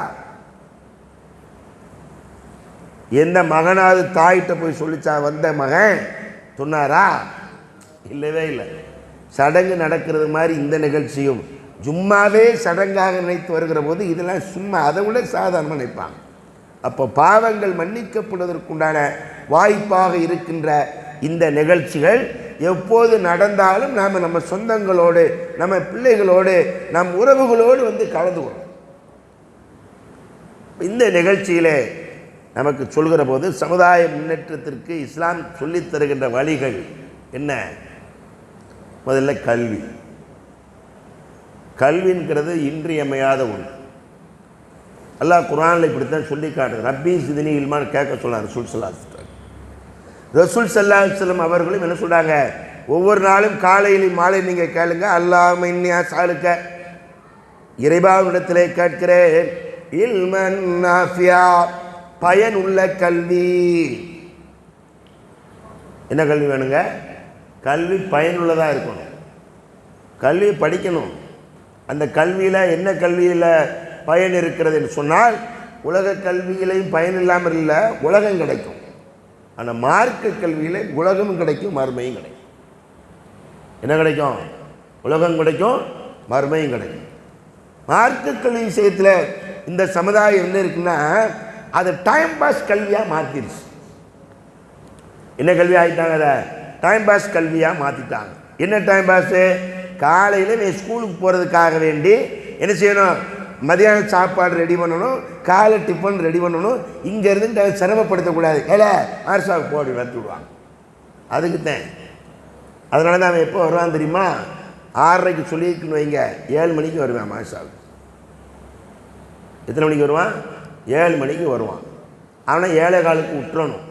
எந்த மகனாவது தாயிட்ட போய் சொல்லிச்சா? வந்த மகன் சொன்னாரா? இல்லவே இல்லை. சடங்கு நடக்கிறது மாதிரி இந்த நிகழ்ச்சியும் ஜும்மாவே சடங்காக நினைத்து வருகிற போது இதெல்லாம் சும்மா அதை விட சாதாரணமாக நினைப்பாங்க. அப்போ பாவங்கள் மன்னிக்கப்படுவதற்குண்டான வாய்ப்பாக இருக்கின்ற இந்த நிகழ்ச்சிகள் எப்போது நடந்தாலும் நாம் நம்ம சொந்தங்களோடு, நம்ம பிள்ளைகளோடு, நம் உறவுகளோடு வந்து கலந்து கொள்ளும். இந்த நிகழ்ச்சியிலே நமக்கு சொல்கிற போது சமுதாய முன்னேற்றத்திற்கு இஸ்லாம் சொல்லித் தருகின்ற வழிகள் என்ன? முதல்ல கல்வி. கல்விங்கிறது இன்றியமையாத ஒன்று. அல்லாஹ் குர்ஆனில் இப்படித்தான் சொல்லி காட்டுது. ரப்பி சிதினி இல்மான்னு கேட்க சொன்னார் ரசூல் ஸல்லல்லாஹு அலைஹி வஸல்லம். ரசூல் ஸல்லல்லாஹு அலைஹி வஸல்லம் அவர்களும் என்ன சொல்கிறாங்க? ஒவ்வொரு நாளும் காலையிலும் மாலை நீங்கள் கேளுங்க, அல்லாஹும்ம இன்னி அஸ்அலுக, இறைபாவிடத்திலே கேட்கிறேன், இல்மன் நாஃபியா, பயனுள்ள கல்வி. என்ன கல்வி வேணுங்க? கல்வி பயனுள்ளதாக இருக்கணும். கல்வி படிக்கணும். அந்த கல்வியில் என்ன கல்வியில் பயன் இருக்கிறது என்று சொன்னால், உலக கல்வியிலையும் பயன் இல்லாமல் இல்லை, உலகம் கிடைக்கும். ஆனால் மார்க்க கல்வியில் உலகமும் கிடைக்கும், மறுமையும் கிடைக்கும். என்ன கிடைக்கும்? உலகம் கிடைக்கும், மறுமையும் கிடைக்கும். மார்க்க கல்வி விஷயத்தில் இந்த சமுதாயம் என்ன இருக்குன்னா, அது டைம் பாஸ் கல்வியாக மாற்றிடுச்சு. என்ன கல்வி ஆகிட்டாங்க? அதை டைம் பாஸ் கல்வியாக மாற்றிட்டாங்க. என்ன டைம் பாஸு? காலையில் நீ ஸ்கூலுக்கு போகிறதுக்காக வேண்டி என்ன செய்யணும்? மதியான சாப்பாடு ரெடி பண்ணணும், காலை டிஃபன் ரெடி பண்ணணும். இங்கேருந்து சிரமப்படுத்தக்கூடாது. ஏலே ஆர்சாவுக்கு போடி வளர்த்து விடுவாங்க. அதுக்கு தான். அதனால தான் அவன் எப்போ வருவான் தெரியுமா? 6:30க்கு சொல்லியிருக்குன்னு வைங்க, 7 மணிக்கு வருவான் மார்ஷாவுக்கு. எத்தனை மணிக்கு வருவான்? 7 மணிக்கு வருவான். அவனை 7:15க்கு விட்டுறணும்,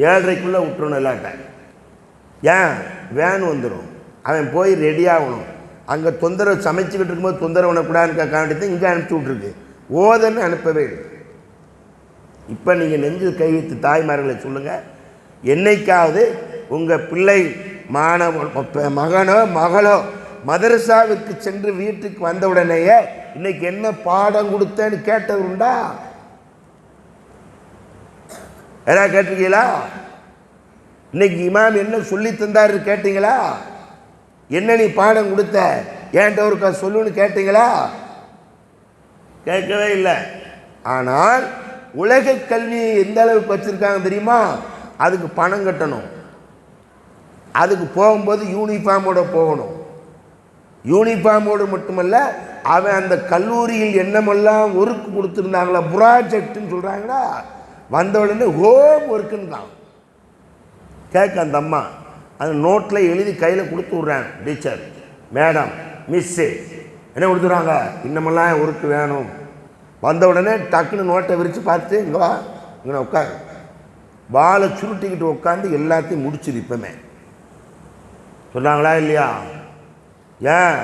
7:30க்குள்ளே விட்டுறணும் இல்லாட்ட. ஏன்? வேன் வந்துடும், அவன் போய் ரெடி ஆகணும். அங்கே தொந்தரவு சமைச்சிக்கிட்டு இருக்கும்போது தொந்தரவு பண்ணக்கூடாதுன்னு காண்டித்தான் இங்கே அனுப்பிச்சி விட்ருக்கு. ஓதன்னு அனுப்பவே இல்லை. இப்போ நீங்கள் நெஞ்சு கை வைத்து தாய்மார்களை சொல்லுங்கள், என்னைக்காவது உங்கள் பிள்ளை மகனோ மகளோ மதரசாவிற்கு சென்று வீட்டுக்கு வந்த உடனேயே இன்னைக்கு என்ன பாடம் கொடுத்தேன்னு கேட்டது உண்டா? யாராவது கேட்டிருக்கீங்களா? இன்னைக்கு இமாம் என்ன சொல்லி தந்தாரு கேட்டீங்களா? என்ன நீ பாடம் கொடுத்த, ஏன்ட்ட ஒருக்கா சொல்லுன்னு கேட்டீங்களா? கேட்கவே இல்லை. ஆனால் உலக கல்வியை எந்த அளவுக்கு வச்சுருக்காங்க தெரியுமா? அதுக்கு பணம் கட்டணும். அதுக்கு போகும்போது யூனிஃபார்மோடு போகணும். யூனிஃபார்மோடு மட்டுமல்ல, அவன் அந்த கல்லூரியில் என்னமெல்லாம் ஒர்க் கொடுத்துருந்தாங்களா, ப்ராஜெக்ட்னு சொல்கிறாங்களா, வந்த உடனே ஹோம் ஒர்க்குன்னு தான் கேட்க அந்த அம்மா அந்த நோட்டில் எழுதி கையில் கொடுத்து விட்றாங்க. டீச்சர், மேடம், மிஸ்ஸு என்ன கொடுத்துட்றாங்க, இன்னமெல்லாம் ஒர்க்கு வேணும். வந்த உடனே டக்குன்னு நோட்டை விரித்து பார்த்து, இங்கே வா, இங்கே உட்காரு, வாழை சுருட்டிக்கிட்டு உட்காந்து எல்லாத்தையும் முடிச்சிரு. இப்போமே சொன்னாங்களா இல்லையா? ஏன்?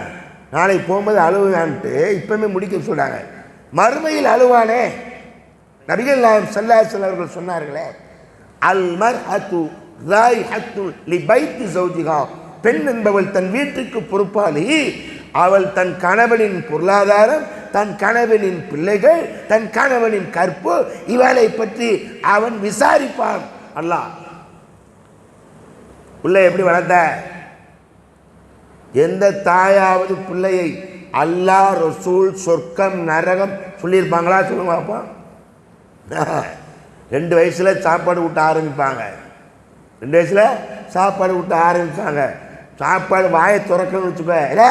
நாளைக்கு போகும்போது அழுவான்ட்டு இப்போமே முடிக்க சொல்கிறாங்க. மறுமையில் அழுவானே. நபிகள் நாயகம் ஸல்லல்லாஹு அலைஹி வஸல்லம் அவர்கள் சொன்னார்களே, அல் மர்அத்து ராயிஹத்து லிபைத்தி ஸௌஜிஹா, பெண் என்பவள் தன் வீட்டுக்கு பொறுப்பாளி. அவள் தன் கணவனின் பொருளாதாரம், தன் கணவனின் பிள்ளைகள், தன் கணவனின் கற்பு, இவளை பற்றி அவன் விசாரிப்பான். அல்லாஹ் பிள்ளை எப்படி வளர்த்த? எந்த தாயாவது பிள்ளையை அல்லாஹ், ரசூல், சொர்க்கம், நரகம் சொல்லியிருப்பாங்களா? சொல்லுங்க அப்போ. 2 வயசில் சாப்பாடு ஊட்ட ஆரம்பிப்பாங்க. 2 வயசில் சாப்பாடு ஊட்ட ஆரம்பித்தாங்க. சாப்பாடு வாயை திறக்கணும்னு வச்சுக்கோ, இல்லை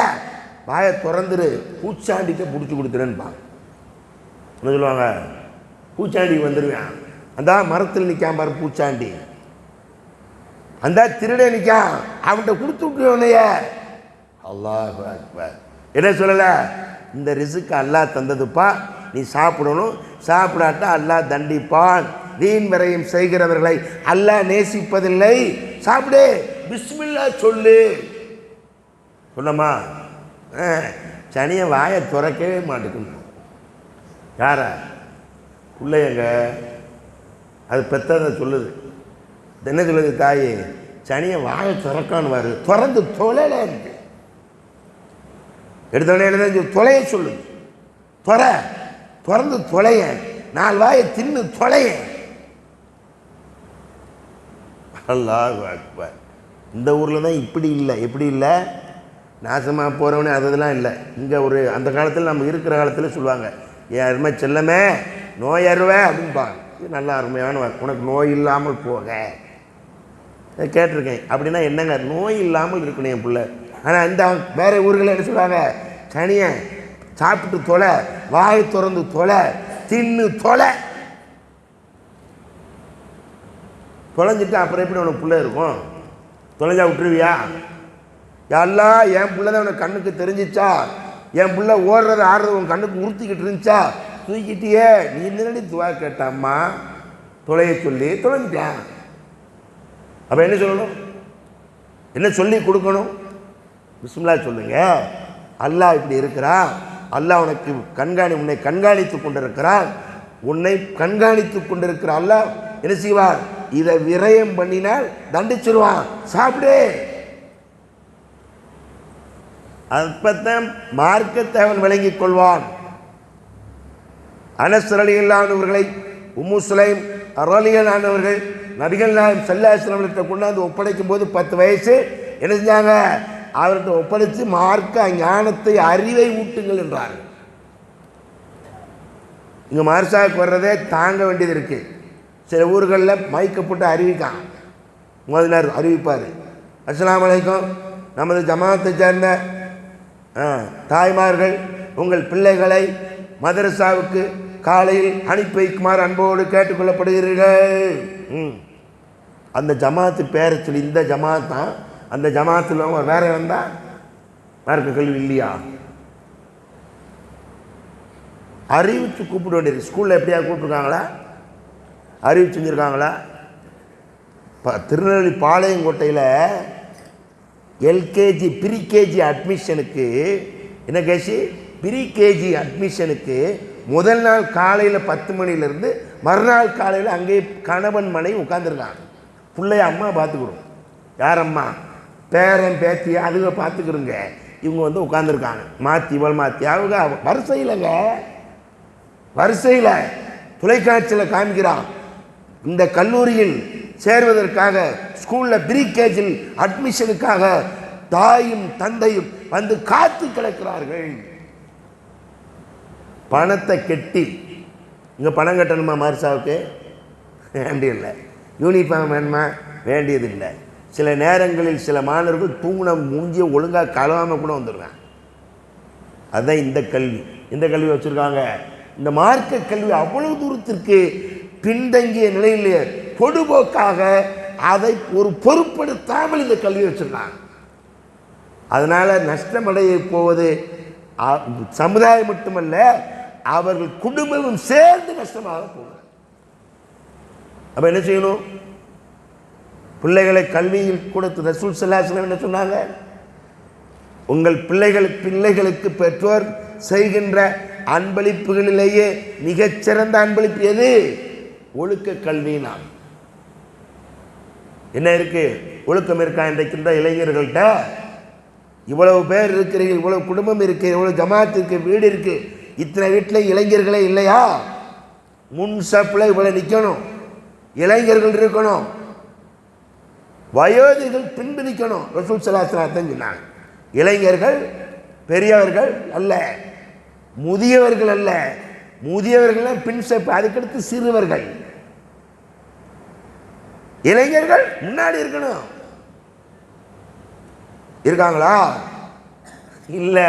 வாயை திறந்துரு, பூச்சாண்டிக்க பிடிச்சி கொடுத்துருன்னுப்பாங்க. என்ன சொல்லுவாங்க? பூச்சாண்டிக்கு வந்துடுவேன். அந்த மரத்தில் நிற்காம பாரு பூச்சாண்டி, அந்த திருட நிற்கான், அவன்கிட்ட கொடுத்து விட்டுருவனைய. அல்லாஹ் அக்பர். என்ன சொல்லலை? இந்த ரிஸ்க்கு அல்லாஹ் தந்ததுப்பா, நீ சாப்பிடணும், சாப்பிடாட்டா அல்லாஹ் தண்டிப்பான். வீண் விரயம் செய்கிறவர்களை அல்லாஹ் நேசிப்பதில்லை. சாப்பிடு, பிஸ்மில்லா சொல்லு. சொன்னமா? சனியை வாயை துறக்கவே மாட்டேங்குது. யார? பிள்ளையங்க. அது பெற்றதை சொல்லுது. என்ன சொல்லுது? தாய் சனியை வாயை துறக்கான்னு வாரு, திறந்து தொலைல இருக்கு. எடுத்தோடனே எழுத தொலைய சொல்லு, திறந்து தொலைய, 4 வாயை தின்னு தொலைய. அல்லாஹ் அக்பர். இந்த ஊரில் தான் இப்படி இல்லை. எப்படி இல்லை? நாசமாக போகிறவனே அதெல்லாம் இல்லை. இங்கே ஒரு அந்த காலத்தில் நம்ம இருக்கிற காலத்தில் சொல்லுவாங்க, என் அருமை செல்லமே நோய் அருவேன் அப்படின்பாங்க. இது நல்லா அருமையான உனக்கு நோய் இல்லாமல் போக கேட்டிருக்கேன். அப்படின்னா என்னங்க, நோய் இல்லாமல் இருக்கணும் என் பிள்ளை. ஆனால் இந்த வேறு ஊர்களில் என்ன சொல்லுவாங்க, சனியை சாப்பிட்டு தொலை, வாய் திறந்து தொலை, தின்னு தொலை. தொலைஞ்சிட்டு அப்புறம் எப்படி உனக்கு பிள்ளை இருக்கும்? தொலைஞ்சா விட்டுருவியா? எல்லாம் என் பிள்ளை தான் உனக்கு கண்ணுக்கு தெரிஞ்சிச்சா, என் பிள்ளை ஓடுறது ஆடுறது உன் கண்ணுக்கு உறுத்திக்கிட்டு இருந்துச்சா, தூக்கிட்டியே நீ நேரடி துவா கேட்டாம்மா தொலைய சொல்லி தொலைஞ்சிட்டான். அப்போ என்ன சொல்லணும்? என்ன சொல்லி கொடுக்கணும்? பிஸ்மில்லா சொல்லுங்க. அல்லாஹ் இப்படி இருக்கிறான், அல்லாஹ் உனக்கு உன்னை கண்காணித்து கொண்டிருக்கிறான். உன்னை கண்காணித்து கொண்டிருக்கிற அல்லாஹ் என்ன செய்வார்? இதை விரயம் பண்ணினால் தண்டிச்சிருவான். சாப்பிடு. அப்பத்தான் மார்க்கத்தை அவன் விளங்கிக் கொள்வான். அனஸ் ரலியல்லாஹுவர்களை உம்மு சுலைம் ரலியல்லாஹுவர்கள் நபிகள் நாயகம் ஸல்லல்லாஹு அலைஹி வஸல்லம் கொண்டாந்து ஒப்படைக்கும் போது 10 வயசு என்ன செஞ்சாங்க? அவர்கிட்ட ஒப்படைத்து மார்க்க ஞானத்தை அறிவை ஊட்டுங்கள் என்றார்கள். இங்கே மார்ஷாவுக்கு வர்றதே தாங்க வேண்டியது இருக்கு. சில ஊர்களில் மைக்கப்பட்டு அறிவிக்கான், முதலினார் அறிவிப்பார், அஸ்ஸலாமு அலைக்கும், நமது ஜமாத்தை சேர்ந்த தாய்மார்கள் உங்கள் பிள்ளைகளை மதரசாவுக்கு காலையில் அனுப்பி வைக்குமாறு அன்போடு கேட்டுக்கொள்ளப்படுகிறீர்கள். அந்த ஜமாத்து பேரை சொல்லி, இந்த ஜமாத் தான் அந்த ஜமாத்தில் வேற வந்தால் மார்க்க கல்வி இல்லையா? அறிவிச்சு கூப்பிட வேண்டியது. ஸ்கூலில் எப்படியா கூப்பிட்டுருக்காங்களா? அறிவிச்சு செஞ்சுருக்காங்களா? திருநெல்வேலி பாளையங்கோட்டையில் எல்கேஜி ப்ரீகேஜி அட்மிஷனுக்கு என்ன கேசி? ப்ரீகேஜி அட்மிஷனுக்கு முதல் நாள் காலையில் 10 மணிலேருந்து மறுநாள் காலையில் அங்கே கணவன் மனைவி உட்காந்துருக்காங்க. பிள்ளைய அம்மா பார்த்துக்கிறோம். யார் அம்மா? பேரன் பேத்தி அதுங்க பார்த்துக்கிறோங்க. இவங்க வந்து உட்காந்துருக்காங்க மாற்றி இவள் மாற்றி. அவங்க வரிசையிலங்க, வரிசையில் தொலைக்காட்சியில் காமிக்கிறான். இந்த கல்லூரியில் சேர்வதற்காக ஸ்கூலில் ப்ரீகேஜில் அட்மிஷனுக்காக தாயும் தந்தையும் வந்து காத்து கிடக்கிறார்கள். பணத்தை கெட்டி, இங்கே பணம் கட்டணுமா மார்சாவுக்கு? வேண்டியதில்லை. யூனிஃபார்ம் வேணுமா? வேண்டியதில்லை. சில நேரங்களில் சில மாணவர்கள் தூங்கின மூஞ்சியை ஒழுங்காக கலவாமல் கூட வந்துடுறாங்க. அதுதான் இந்த கல்வி. இந்த கல்வி வச்சுருக்காங்க. இந்த மார்க்க கல்வி அவ்வளவு தூரத்திற்கு பின்தங்கிய நிலையிலே பொடுபோக்காக அதை ஒரு பொருட்படுத்தாமல் இந்த கல்வி வச்சுருக்காங்க. அதனால் நஷ்டமடைய போவது சமுதாயம் மட்டுமல்ல, அவர்கள் குடும்பமும் சேர்ந்து நஷ்டமாக போகும். அப்போ என்ன செய்யணும்? பிள்ளைகளை கல்வியில் கொடுத்து ரசூல் ஸல்லல்லாஹு அலைஹி வஸல்லம் என்ன சொன்னாங்க? உங்கள் பிள்ளைகளுக்கு பெற்றோர் செய்கின்ற அன்பளிப்புகளிலேயே மிகச்சிறந்த அன்பளிப்பு எது? ஒழுக்க கல்வினா. என்ன இருக்கு? ஒழுக்கம் இருக்கா? இன்றைக்கின்ற இளைஞர்கள்ட்ட இவ்வளவு பேர் இருக்கிறீர்கள், இவ்வளவு குடும்பம் இருக்கு, இவ்வளவு ஜமாத் இருக்கு, வீடு இருக்கு, இத்தனை வீட்டில் இளைஞர்களே இல்லையா? முன் சப்பில் இவ்வளவு நிற்கணும், இளைஞர்கள் இருக்கணும், வயோதிகள் பின்பு நிற்கணும். ரசூல் ஸல்லல்லாஹு அலைஹி வஸல்லம் சொன்னாங்க, இளைஞர்கள் பெரியவர்கள் அல்ல, முதியவர்கள் அல்ல. முதியவர்கள் பின் செப்பு, அதுக்கடுத்து சிறுவர்கள். இளைஞர்கள் முன்னாடி இருக்கணும். இருக்காங்களா? இல்லை.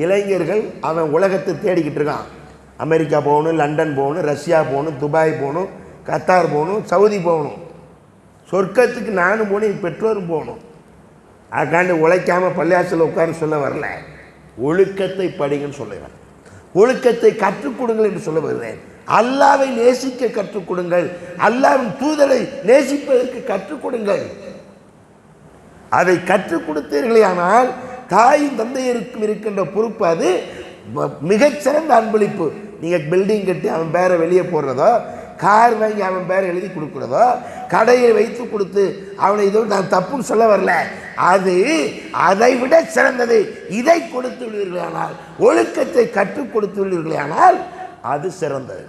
இளைஞர்கள் அவன் உலகத்தை தேடிக்கிட்டு இருக்கான். அமெரிக்கா போகணும், லண்டன் போகணும், ரஷ்யா போகணும், துபாய் போகணும், கத்தார் போகணும், சவுதி போகணும். சொர்க்கத்துக்கு நானும் போகணும், பெற்றோரும் போகணும். அதுக்காண்டி உழைக்காமல் பள்ளியாசல் உட்கார சொல்ல வரல. ஒழுக்கத்தை படிங்கன்னு சொல்லுவேன். ஒழுக்கத்தை கற்றுக் கொடுங்கள் என்று சொல்ல வருகிறேன். அல்லாவை நேசிக்க கற்றுக் கொடுங்கள், அல்லாவின் தூதரை நேசிப்பதற்கு கற்றுக் கொடுங்கள். அதை கற்றுக் கொடுத்தீர்களே ஆனால் தாயும் தந்தையருக்கும் இருக்கின்ற பொறுப்பு அது மிகச்சிறந்த அன்பளிப்பு. நீங்கள் பில்டிங் கட்டி அவன் பேரை வெளியே போடுறதோ, கார் வாங்கி அவன் பேரை எழுதி கொடுக்குறதோ, கடையை வைத்து கொடுத்து அவனை இதோ நான் தப்புன்னு சொல்ல வரல. அது அதை விட சிறந்தது. இதை கொடுத்து விடுவீர்களானால், ஒழுக்கத்தை கற்றுக் கொடுத்து விடுவீர்களானால் அது சிறந்தது.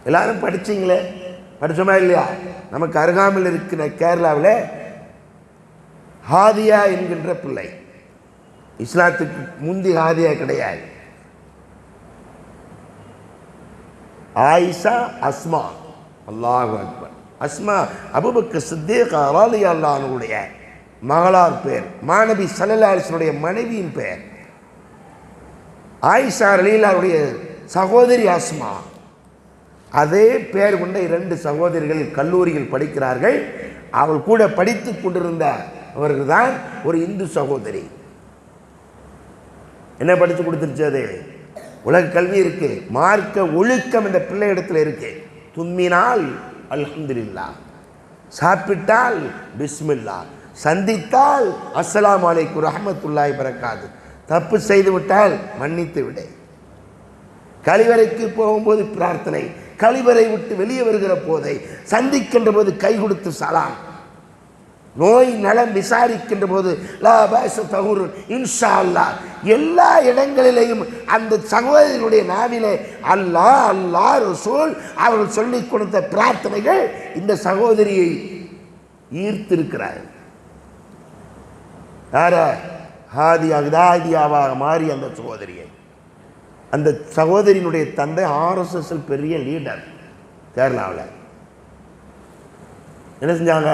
எல்லாரும் படிச்சிங்களே, படித்தோமா இல்லையா? நமக்கு அருகாமையில் இருக்கிற கேரளாவில் ஹாதியா என்கின்ற பிள்ளை. இஸ்லாத்துக்கு முந்தி ஹாதியா கிடையாது. ஆயிஷா, அஸ்மா, அல்லாஹு அக்பர். அஸ்மா அபூபக்கர் சித்தீக் ரலியல்லாஹு அன்ஹுடைய மகளார் பேர், மாநபி ஸல்லல்லாஹு அலைஹி வஸல்லம் மனைவியின் பெயர். ஆயிஷா ரலியல்லாஹுடைய சகோதரி அஸ்மா. அதே பெயர் கொண்ட 2 சகோதரிகள் கல்லூரியில் படிக்கிறார்கள். அவள் கூட படித்து கொண்டிருந்த அவர்கள் தான் ஒரு இந்து சகோதரி. என்ன படித்து கொடுத்துருச்சு? அது உலக கல்வி இருக்கு, மார்க்க ஒழுக்கம் இந்த பிள்ளை இடத்துல இருக்கு. தும்மினால் அல்ஹம்துலில்லாஹ், சாப்பிட்டால் பிஸ்மில்லா, சந்தித்தால் அஸ்ஸலாமு அலைக்கும் ரஹ்மத்துல்லாஹி பரக்காத்து, தப்பு செய்து விட்டால் மன்னித்து விடு. கழிவறைக்கு போகும்போது பிரார்த்தனை, கழிவறை விட்டு வெளியே வருகிற போதை, சந்திக்கின்ற போது கை கொடுத்து சலாம், நோய் நலம் விசாரிக்கின்ற போது லா பாஸ தஹூர் இன்ஷா அல்லாஹ். எல்லா இடங்களிலேயும் அந்த சகோதரனுடைய நாவிலே அல்லாஹ் அல்லாஹ் ரசூல் அவர்கள் சொல்லிக் கொடுத்த பிரார்த்தனைகள் இந்த சகோதரியை ஈர்த்திருக்கிறார். யார? ஹாதியாவாக மாறி அந்த சகோதரியை. அந்த சகோதரியினுடைய தந்தை RSS பெரிய லீடர் கேரளாவில். என்ன செஞ்சாங்க?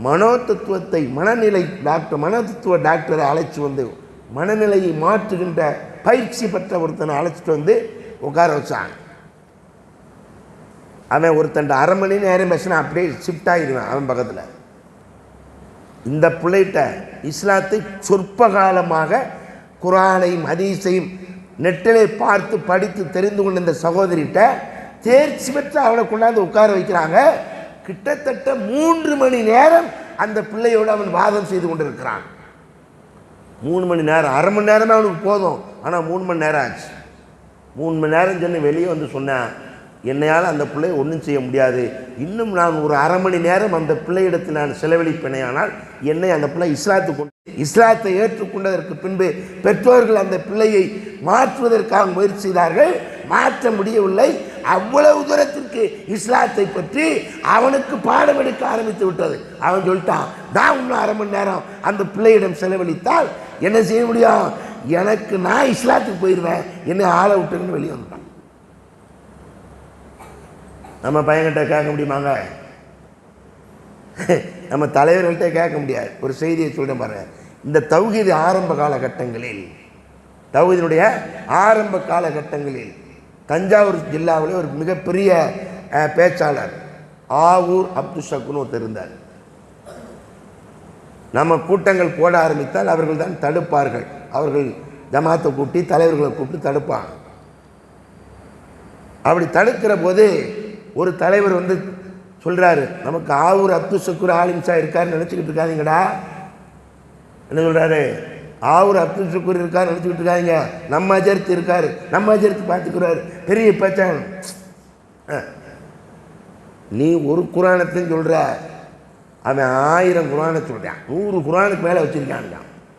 மனோதத்துவத்தை, மனநிலை டாக்டர், மனோதத்துவ டாக்டரை அழைச்சி வந்து மனநிலையை மாற்றுகின்ற பயிற்சி பெற்ற ஒருத்தனை அழைச்சிட்டு வந்து உட்கார வச்சாங்க. அவன் ஒருத்தன் 1/2 மணி நேரம் பேசினா அப்படியே ஷிஃப்ட் ஆகிடுவான் அவன் பக்கத்தில். இந்த பிள்ளைகிட்ட இஸ்லாத்தை சொற்ப காலமாக குர்ஆனையும் ஹதீஸையும் நெட்டிலே பார்த்து படித்து தெரிந்து கொண்ட இந்த சகோதரிகிட்ட தேர்ச்சி பெற்று அவனை கொண்டாந்து உட்கார வைக்கிறாங்க. கிட்டத்தட்ட 3 மணி நேரம் அந்த பிள்ளையோடு அவன் வாதம் செய்து கொண்டிருக்கிறான். 3 மணி நேரம், 1/2 மணி நேரமே அவனுக்கு போதும். ஆனால் 3 மணி நேரம் ஆச்சு. 3 மணி நேரம் சொன்ன வெளியே வந்து சொன்னேன், என்னையால் அந்த பிள்ளை ஒன்றும் செய்ய முடியாது, இன்னும் நான் ஒரு 1/2 மணி நேரம் அந்த பிள்ளையிடத்தில் நான் செலவழிப்பேனே, ஆனால் என்னை அந்த பிள்ளை இஸ்லாத்தை ஏற்றுக்கொண்டதற்கு பின்பு பெற்றோர்கள் அந்த பிள்ளையை மாற்றுவதற்காக முயற்சி செய்தார்கள், மாற்ற முடியவில்லை. அவ்வளவு தூரத்திற்கு இஸ்லாத்தை பற்றி அவனுக்கு பாடம் எடுக்க ஆரம்பித்து விட்டது. அவன் சொல்லிட்டான், நான் இன்னும் 1/2 மணி நேரம் அந்த பிள்ளையிடம் செலவழித்தால் என்ன செய்ய முடியும், எனக்கு நான் இஸ்லாத்துக்கு போயிடுவேன், என்னை ஆளை விட்டுன்னு வெளியே வந்துட்டான். நம்ம பையன்கிட்ட கேட்க முடியுமாங்க? நம்ம தலைவர்கள்ட்ட கேட்க முடியாது. ஒரு செய்தியை சொல்கிறேன் பாருங்க. இந்த தௌஹீத் ஆரம்ப காலகட்டங்களில், தௌஹீதினுடைய ஆரம்ப காலகட்டங்களில் தஞ்சாவூர் ஜில்லாவில் ஒரு மிகப்பெரிய பேச்சாளர் ஆவூர் அப்துல் ஷக்குன்னு ஒருத்தர் இருந்தார். நம்ம கூட்டங்கள் போட ஆரம்பித்தால் அவர்கள் தான் தடுப்பார்கள். அவர்கள் ஜமாத்தை கூட்டி தலைவர்களை கூப்பிட்டு தடுப்பாங்க. அப்படி தடுக்கிற போது ஒரு தலைவர் வந்து சொல்கிறாரு, நமக்கு ஆவூர் அப்துல் ஷக்கூர் ஆலிம்ஷா இருக்காருன்னு நினச்சிக்கிட்டு இருக்காதீங்கடா. என்ன சொல்கிறாரு? ஆவூர் அப்துல் ஷக்கூர் இருக்காரு நினச்சிக்கிட்டு இருக்காங்க, நம்ம அஜர்த்து இருக்காரு, நம்ம அஜர்த்து பார்த்துக்கிறாரு, பெரிய பேச்சாங்க. நீ ஒரு குரானத்தையும் சொல்கிற, அவன் 1000 குரானை சொல்கிறான், 100 குரானுக்கு மேலே வச்சுருக்கான்.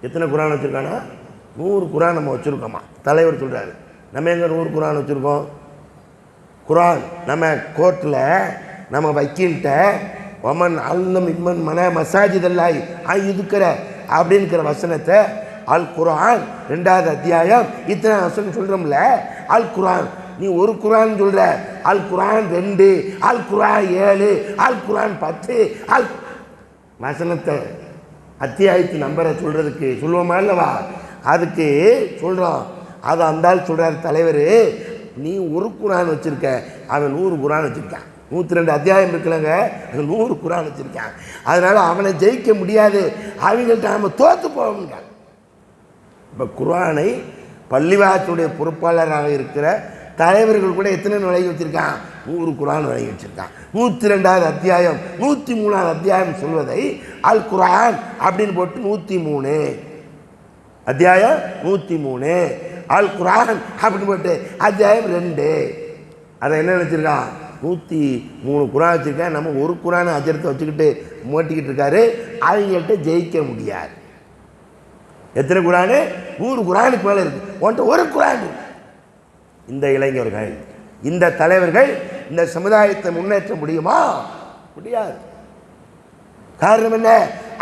எத்தனை குரான் வச்சுருக்கானா? 100 குரான் நம்ம வச்சுருக்கோமா? தலைவர் சொல்கிறாரு. நம்ம எங்கே 100 குரான் வச்சுருக்கோம்? குரான் நம்ம கோர்ட்டில் நம்ம வக்கீல்கிட்ட ஒமன் அல்லம் இம்மன் மன மசாஜிதல்லாய் இதுக்கிற அப்படின்னுக்கிற வசனத்தை அல் குரான் 2வது அத்தியாயம் இத்தனை வசனம் சொல்கிறோம்ல. அல் குரான் நீ ஒரு குரான் சொல்கிற, அல் குரான் 2, அல் குரான் 7, அல் குரான் 10, அல் வசனத்தை அத்தியாயத்து நம்பரை சொல்கிறதுக்கு சொல்லுவோமா இல்லவா? அதுக்கு சொல்கிறோம். அதை அந்தால் சொல்கிறார் தலைவர், நீ ஒரு குரான் வச்சுருக்க, அவன் 100 குரான் வச்சுருக்கான். 102 அத்தியாயம் இருக்கலங்க, அது 100 குரான் வச்சுருக்கான். அதனால் அவனை ஜெயிக்க முடியாது, அவங்கள்ட்ட நம்ம தோற்று போவோங்க. இப்போ குரானை பள்ளிவாசலுடைய பொறுப்பாளராக இருக்கிற தலைவர்கள் கூட எத்தனை வழங்கி வச்சுருக்கான்? 100 குரான் வழங்கி வச்சுருக்கான். 102வது அத்தியாயம் 103வது அத்தியாயம் சொல்வதை அல் குரான் அப்படின்னு போட்டு 103 அத்தியாயம் 103 அல் குரான் அப்படின்னு போட்டு அத்தியாயம் 2. அதை என்ன நினச்சிருக்கான்? 103 குரான் வச்சுருக்கேன். நம்ம ஒரு குரானை அஜரத்தை வச்சுக்கிட்டு மோட்டிக்கிட்டு இருக்காரு, அவங்கள்ட்ட ஜெயிக்க முடியாது. எத்தனை குரானு? 100 குரானுக்கு மேலே இருக்குது, உன்ட்ட ஒரு குரான். இந்த இளைஞர்கள், இந்த தலைவர்கள் இந்த சமுதாயத்தை முன்னேற்ற முடியுமா? முடியாது. காரணம் என்ன?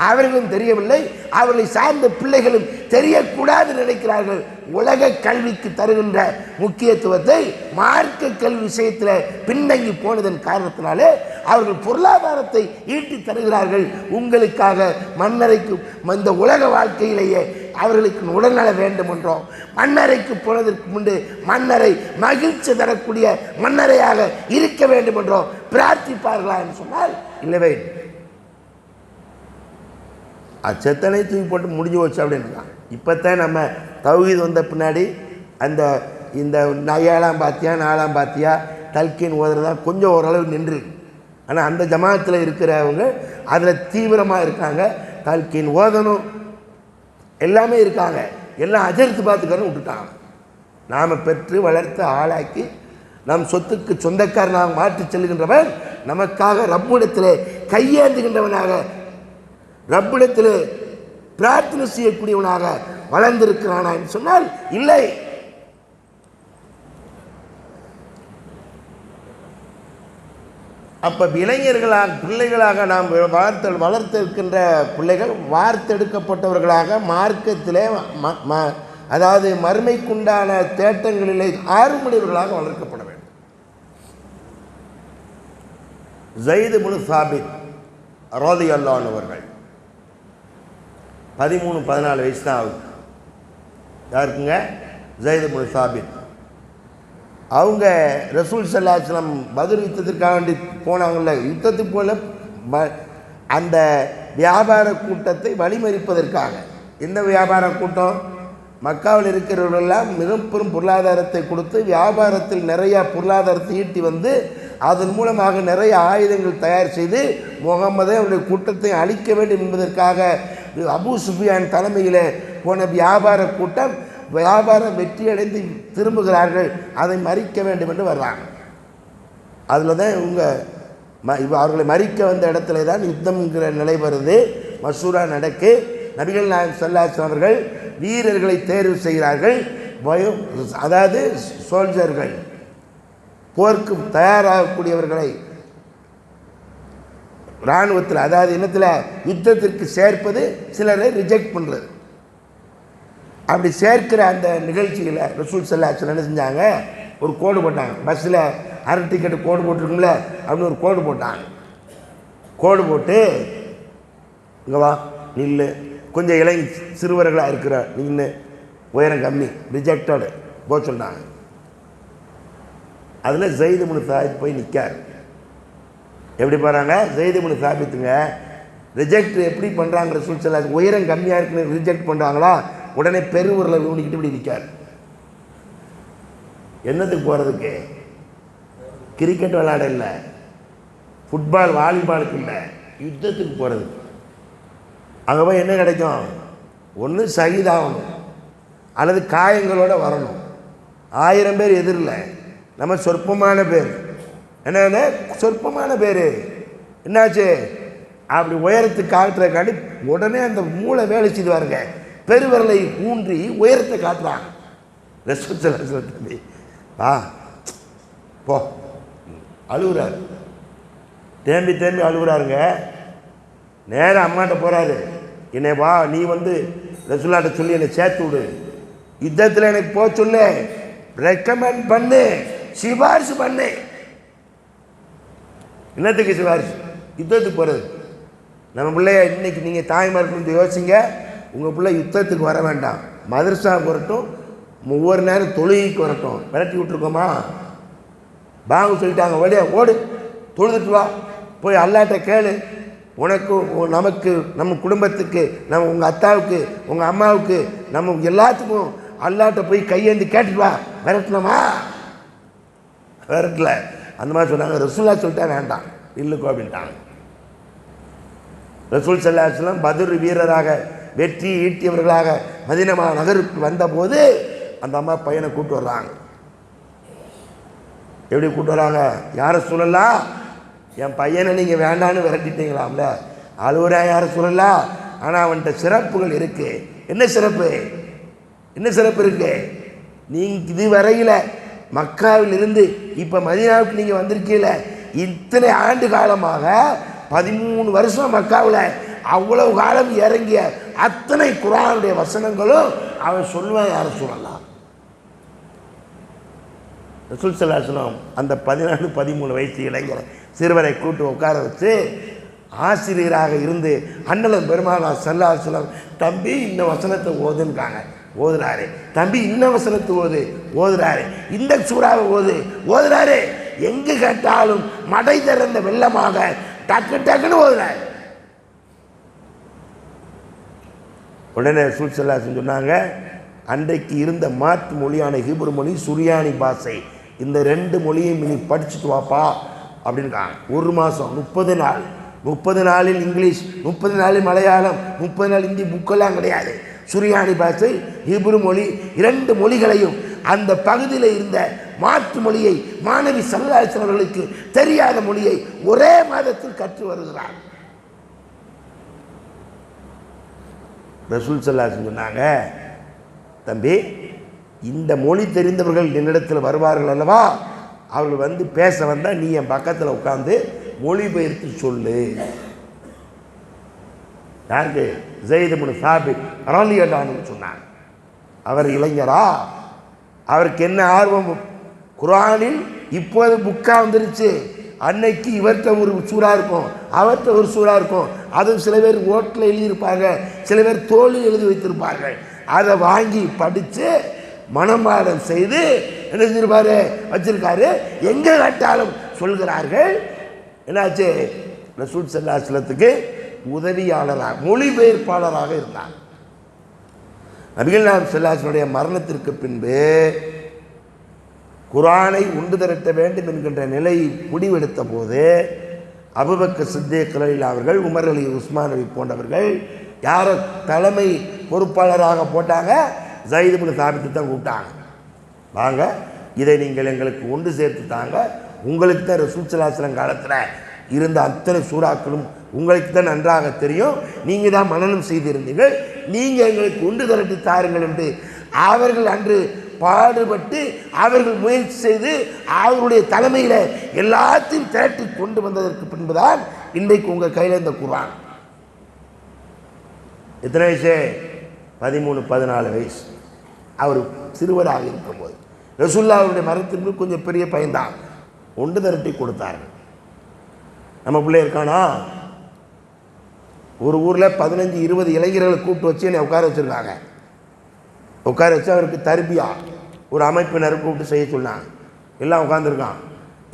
அவர்களும் தெரியவில்லை, அவர்களை சார்ந்த பிள்ளைகளும் தெரியக்கூடாது நினைக்கிறார்கள். உலக கல்விக்கு தருகின்ற முக்கியத்துவத்தை மார்க்க கல்வி விஷயத்தில் பின்தங்கி போனதன் காரணத்தினாலே அவர்கள் பொருளாதாரத்தை ஈட்டி தருகிறார்கள். உங்களுக்காக மன்னரைக்கு இந்த உலக வாழ்க்கையிலேயே அவர்களுக்கு உடல்நல வேண்டும் என்றோ, மன்னரைக்கு போனதற்கு முன்பு மன்னரை மகிழ்ச்சி தரக்கூடிய மன்னரையாக இருக்க வேண்டும் என்றோ பிரார்த்திப்பார்களா என்று சொன்னால் இல்லவே. அச்சத்தனை தூக்கி போட்டு முடிஞ்சு வச்சு அப்படின்னு. இப்போத்தான் நம்ம தௌஹீத் வந்த பின்னாடி அந்த இந்த 7ஆம் பாத்தியா 4ஆம் பாத்தியா தல்கீன் ஓதுறதான் கொஞ்சம் ஓரளவு நின்று. ஆனால் அந்த ஜமாத்தில் இருக்கிறவங்க அதில் தீவிரமாக இருக்காங்க. தல்கீன் ஓதணும் எல்லாமே இருக்காங்க. எல்லாம் அஜர்த்து பார்த்துக்கன்னு விட்டுட்டாங்க. நாம் பெற்று வளர்த்து ஆளாக்கி நம் சொத்துக்கு சொந்தக்காரனாக மாற்றி செல்கின்றவன் நமக்காக ரப்பிடத்தில் கையேந்துகின்றவனாக, ரப்பிடத்தில் பிரார்த்தனை செய்யக்கூடியவனாக வளர்ந்திருக்கிறானா என்று சொன்னால் இல்லை. அப்போ இளைஞர்களாக பிள்ளைகளாக நாம் வளர்த்திருக்கின்ற பிள்ளைகள் வார்த்தெடுக்கப்பட்டவர்களாக மார்க்கத்திலே அதாவது மறுமைக்குண்டான தேட்டங்களிலே ஆர்வமுடையவர்களாக வளர்க்கப்பட வேண்டும். ஸைத் இப்னு சாபித் ரலியல்லாஹு அன்ஹு அவர்கள் 13-14 வயசு தான் ஆகுது. யாருக்குங்க? ஸைத் இப்னு சாபித். அவங்க ரசூல் ஸல்லல்லாஹு அலைஹி வஸல்லம் பத்ர் யுத்தத்திற்காக வேண்டி போனாங்கல்ல, யுத்தத்துக்கு போல அந்த வியாபார கூட்டத்தை வழிமறிப்பதற்காக. எந்த வியாபார கூட்டம்? மக்காவில் இருக்கிறவர்களெல்லாம் மிக பெரும் பொருளாதாரத்தை கொடுத்து வியாபாரத்தில் நிறையா பொருளாதாரத்தை ஈட்டி வந்து அதன் மூலமாக நிறைய ஆயுதங்கள் தயார் செய்து முகம்மதை அவருடைய கூட்டத்தை அழிக்க வேண்டும் என்பதற்காக அபூ சுஃபியான் தலைமையில் போன வியாபார கூட்டம் வியாபாரம் வெற்றியடைந்து திரும்புகிறார்கள். அதை மறிக்க வேண்டும் என்று வர்றாங்க. அதில் தான் இவங்க அவர்களை மறிக்க வந்த இடத்துல தான் யுத்தம்ங்கிற நிலை வருது. மசூரா நடக்கு. நபிகள் நாயகம் ஸல்லல்லாஹு அலைஹி வஸல்லம் அவர்கள் வீரர்களை தேர்வு செய்கிறார்கள். அதாவது சோல்ஜர்கள், போருக்கு தயாராகக்கூடியவர்களை இராணுவத்தில், அதாவது இனத்தில் யுத்தத்திற்கு சேர்ப்பது, சிலரை ரிஜெக்ட் பண்ணுறது. அப்படி சேர்க்கிற அந்த நிகழ்ச்சியில் ரசூல் ஸல்லல்லாஹு அலைஹி வஸல்லம் என்ன செஞ்சாங்க? ஒரு கோடு போட்டாங்க. பஸ்ஸில் அரை டிக்கெட்டு கோடு போட்டிருக்குங்கள, அப்படின்னு ஒரு கோடு போட்டாங்க. கோடு போட்டு இங்கே வா நில்லு, கொஞ்சம் இளை சிறுவர்களாக இருக்கிற நின்று, உயரம் கம்மி, ரிஜெக்டடு போக சொன்னாங்க. அதில் ஸைத் இப்னு சாபித் போய் நிற்கார். எப்படி போகிறாங்க? ஸைத் இப்னு சாபித்துங்க ரிஜெக்ட் எப்படி பண்ணுறாங்க? ரசூல் ஸல்லல்லாஹு அலைஹி வஸல்லம் உயரம் கம்மியாக இருக்குன்னு ரிஜெக்ட் பண்ணுறாங்களா? உடனே பெருவுரில் ஊனிக்கிட்டு இப்படி நிற்கார். என்னத்துக்கு போகிறதுக்கு? கிரிக்கெட் விளையாட இல்லை, ஃபுட்பால் வாலிபாலுக்கு இல்லை, யுத்தத்துக்கு போகிறதுக்கு. அங்கே போய் என்ன கிடைக்கும்? ஒன்று ஷஹீதாகணும் அல்லது காயங்களோடு வரணும். 1000 பேர் எதிரில், நம்ம சொற்பமான பேர். என்ன சொற்பமான பேர்? என்னாச்சு? அப்படி உயரத்துக்கு காட்டுறதுக்காண்டி உடனே அந்த மூளை வேலை செய்து வாருங்க, பெருவரலை ஊன்றி உயரத்தை காட்டுறாங்க. ரசூல் ஸல்லல்லாஹு அலைஹி வஸல்லம் வா போ அழுகுறாரு, தேம்பி தேம்பி அழுகுறாருங்க. நேராக அம்மாட்ட போகிறாரு. என்னை வா, நீ வந்து ரசூலாட்ட சொல்லி என்னை சேர்த்து விடு, யுத்தத்தில் எனக்கு போக சொல்லு, ரெக்கமெண்ட் பண்ணு, சிபாரிசு பண்ணு. என்னத்துக்கு சிபாரிசு? யுத்தத்துக்கு போகிறது. நம்ம பிள்ளைய இன்னைக்கு நீங்கள் தாய்மார்கள் யோசிங்க. உங்கள் பிள்ளை யுத்தத்துக்கு வர வேண்டாம், மதரசாவுக்கு வரட்டும், ஒவ்வொரு நேரம் தொழுகைக்கு வரட்டும். விரட்டி விட்டுருக்கோமா? பாங்க சொல்லிட்டாங்க, ஓடியா ஓடு, தொழுதுட்டு வா, போய் அல்லாட்ட கேளு, உனக்கு நமக்கு நம்ம குடும்பத்துக்கு நம்ம உங்கள் அத்தாவுக்கு உங்கள் அம்மாவுக்கு நம்ம எல்லாத்துக்கும் அல்லாட்ட போய் கையேந்து கேட்டுட்டு வா. விரட்டணுமா? விரட்டல. அந்த மாதிரி சொன்னாங்க. ரசூல்லா சொல்லிட்டா வேண்டாம், இல்லுக்கோ அப்படின்ட்டாங்க. ரசூல் ஸல்லல்லாஹு அலைஹி வஸல்லம் பத்ர் வீரராக வெற்றி ஈட்டியவர்களாக மதீனா நகருக்கு வந்தபோது அந்த அம்மா பையனை கூப்பிட்டு வர்றாங்க. எப்படி கூப்பிட்டு வராங்க? யாரை சொல்லலாம்? என் பையனை நீங்கள் வேண்டான்னு விரட்டிட்டீங்களாம்ல, அழுவுறா யாரை சொல்லலாம். ஆனால் அவன்கிட்ட சிறப்புகள் இருக்குது. என்ன சிறப்பு? என்ன சிறப்பு இருக்குது? நீங்கள் இது வரையில் மக்காவில் இருந்து இப்போ மதீனாவுக்கு நீங்கள் வந்திருக்கீங்கள, இத்தனை ஆண்டு காலமாக 13 வருஷம் மக்காவில் அவ்வளவு காலம் இறங்கிய அத்தனை குர்ஆனுடைய வசனங்களும் அவன் சொல்லுவான். யாரை சொல்லலாம்? ரசூல் ஸல்லல்லாஹு அலைஹி வஸல்லம் அந்த 14-13 வயசு இளைஞரை சிறுவரை கூட்டு உட்கார வச்சு ஆசிரியராக இருந்து அண்ணலம் பெருமானார் ஸல்லல்லாஹு அலைஹி வஸல்லம், தம்பி இந்த வசனத்தை ஓதுன்றாங்க, ஓதுறாரு. தம்பி இந்த வசனத்தை ஓதுறாரு. இந்த சூறாவை ஓதுறாரு. எங்கு கேட்டாலும் மடை திறந்த வெள்ளமாக டக்கு டக்குன்னு ஓதுறாரு. உடனே ரசூல் ஸல்லல்லாஹு அலைஹி வஸல்லம் சொன்னாங்க, அன்றைக்கு இருந்த மாற்று மொழியான ஹீப்ரு மொழி, சுரியானி பாஷை, இந்த 2 மொழியும் நீ படிச்சுட்டு வாப்பா அப்படின்றாங்க. 1 மாதம் 30 நாள், 30 நாளில் இங்கிலீஷ், 30 நாளில் மலையாளம், 30 நாள் இந்தி, புக்கெல்லாம் கிடையாது. சுரியானி பாஷை, ஹீப்ரு மொழி, 2 மொழிகளையும் அந்த பகுதியில் இருந்த மாற்று மொழியை, மாணவி ஸல்லல்லாஹு அலைஹி வஸல்லம் அவர்களுக்கு தெரியாத மொழியை ஒரே மாதத்தில் கற்று வருகிறார். ரசூல் ஸல்லல்லாஹு அலைஹி வஸல்லம் சொன்னாங்க, தம்பி இந்த மொழி தெரிந்தவர்கள் என்னிடத்தில் வருவார்கள் அல்லவா, அவர்கள் வந்து பேச வந்தால் நீ என் பக்கத்தில் உட்காந்து மொழிபெயர்த்து சொல்லு. யாருக்கு? ஸைத் இப்னு சாபித் ரலியல்லாஹு அன்ஹு சொன்னாங்க. அவர் இளைஞரா? அவருக்கு என்ன ஆர்வம்? குர்ஆனில் இப்போது புக்கா வந்துருச்சு. அன்னைக்கு இவர்கிட்ட ஒரு சூறா இருக்கும், அவர்கிட்ட ஒரு சூறா இருக்கும். அதுவும் சில பேர் ஓட்டில் எழுதியிருப்பாங்க, சில பேர் தோளில் எழுதி வைத்திருப்பார்கள். அதை வாங்கி படித்து மனப்பாடம் செய்து என்ன செஞ்சிருப்பாரு, வச்சிருக்காரு. எங்கே கேட்டாலும் சொல்கிறார்கள். என்னாச்சு? ரசூல் ஸல்லல்லாஹு அலைஹி வஸல்லத்துக்கு உதவியாளராக, மொழிபெயர்ப்பாளராக இருந்தார். நபிகள் நாயகம் ஸல்லல்லாஹு அலைஹி வஸல்லம் மரணத்திற்கு பின்பு குர்ஆனை உண்டு திரட்ட வேண்டும் என்கின்ற நிலை முடிவெடுத்த போது அபூபக்கர் சித்திக் ரலியல்லாஹு அவர்கள், உமர் அலி, உஸ்மான் அலி போன்றவர்கள் யாரை தலைமை பொறுப்பாளராக போட்டாங்க? ஸைத் இப்னு சாபித்தை தான் கூப்பிட்டாங்க. வாங்க, இதை நீங்கள் எங்களுக்கு ஒன்று சேர்த்து தாங்க. உங்களுக்கு தான் ரசூல் ஸல்லல்லாஹு அலைஹி வஸல்லம் காலத்தில் இருந்த அத்தனை சூறாக்களும் உங்களுக்கு தான் நன்றாக தெரியும், நீங்கள் தான் மனனம் செய்திருந்தீர்கள், நீங்கள் எங்களுக்கு ஒன்று திரட்டி தாருங்கள் என்று அவர்கள் அன்று பாடுபட்டு அவர்கள் முயற்சி செய்து அவருடைய தலைமையில் எல்லாத்தையும் திரட்டி கொண்டு வந்ததற்கு பின்புதான் இன்றைக்கு உங்கள் கையில் இந்த குர்ஆன். எத்தனை வயசு? 13-14 வயசு. அவர் சிறுவராக இருக்கும்போது ரசூலுல்லாஹ்வுடைய மரணத்திற்கு கொஞ்சம் பெரிய பையன்தான், ஒன்று திரட்டி கொடுத்தார்கள். நம்ம பிள்ளை இருக்கானா? ஒரு ஊரில் 15-20 இளைஞர்களை கூப்பிட்டு வச்சு என்னை உட்கார வச்சுருக்காங்க. உட்கார வச்சு அவருக்கு தர்பியா ஒரு அமைப்பினர் கூப்பிட்டு செய்ய சொன்னாங்க. எல்லாம் உட்காந்துருக்கான்.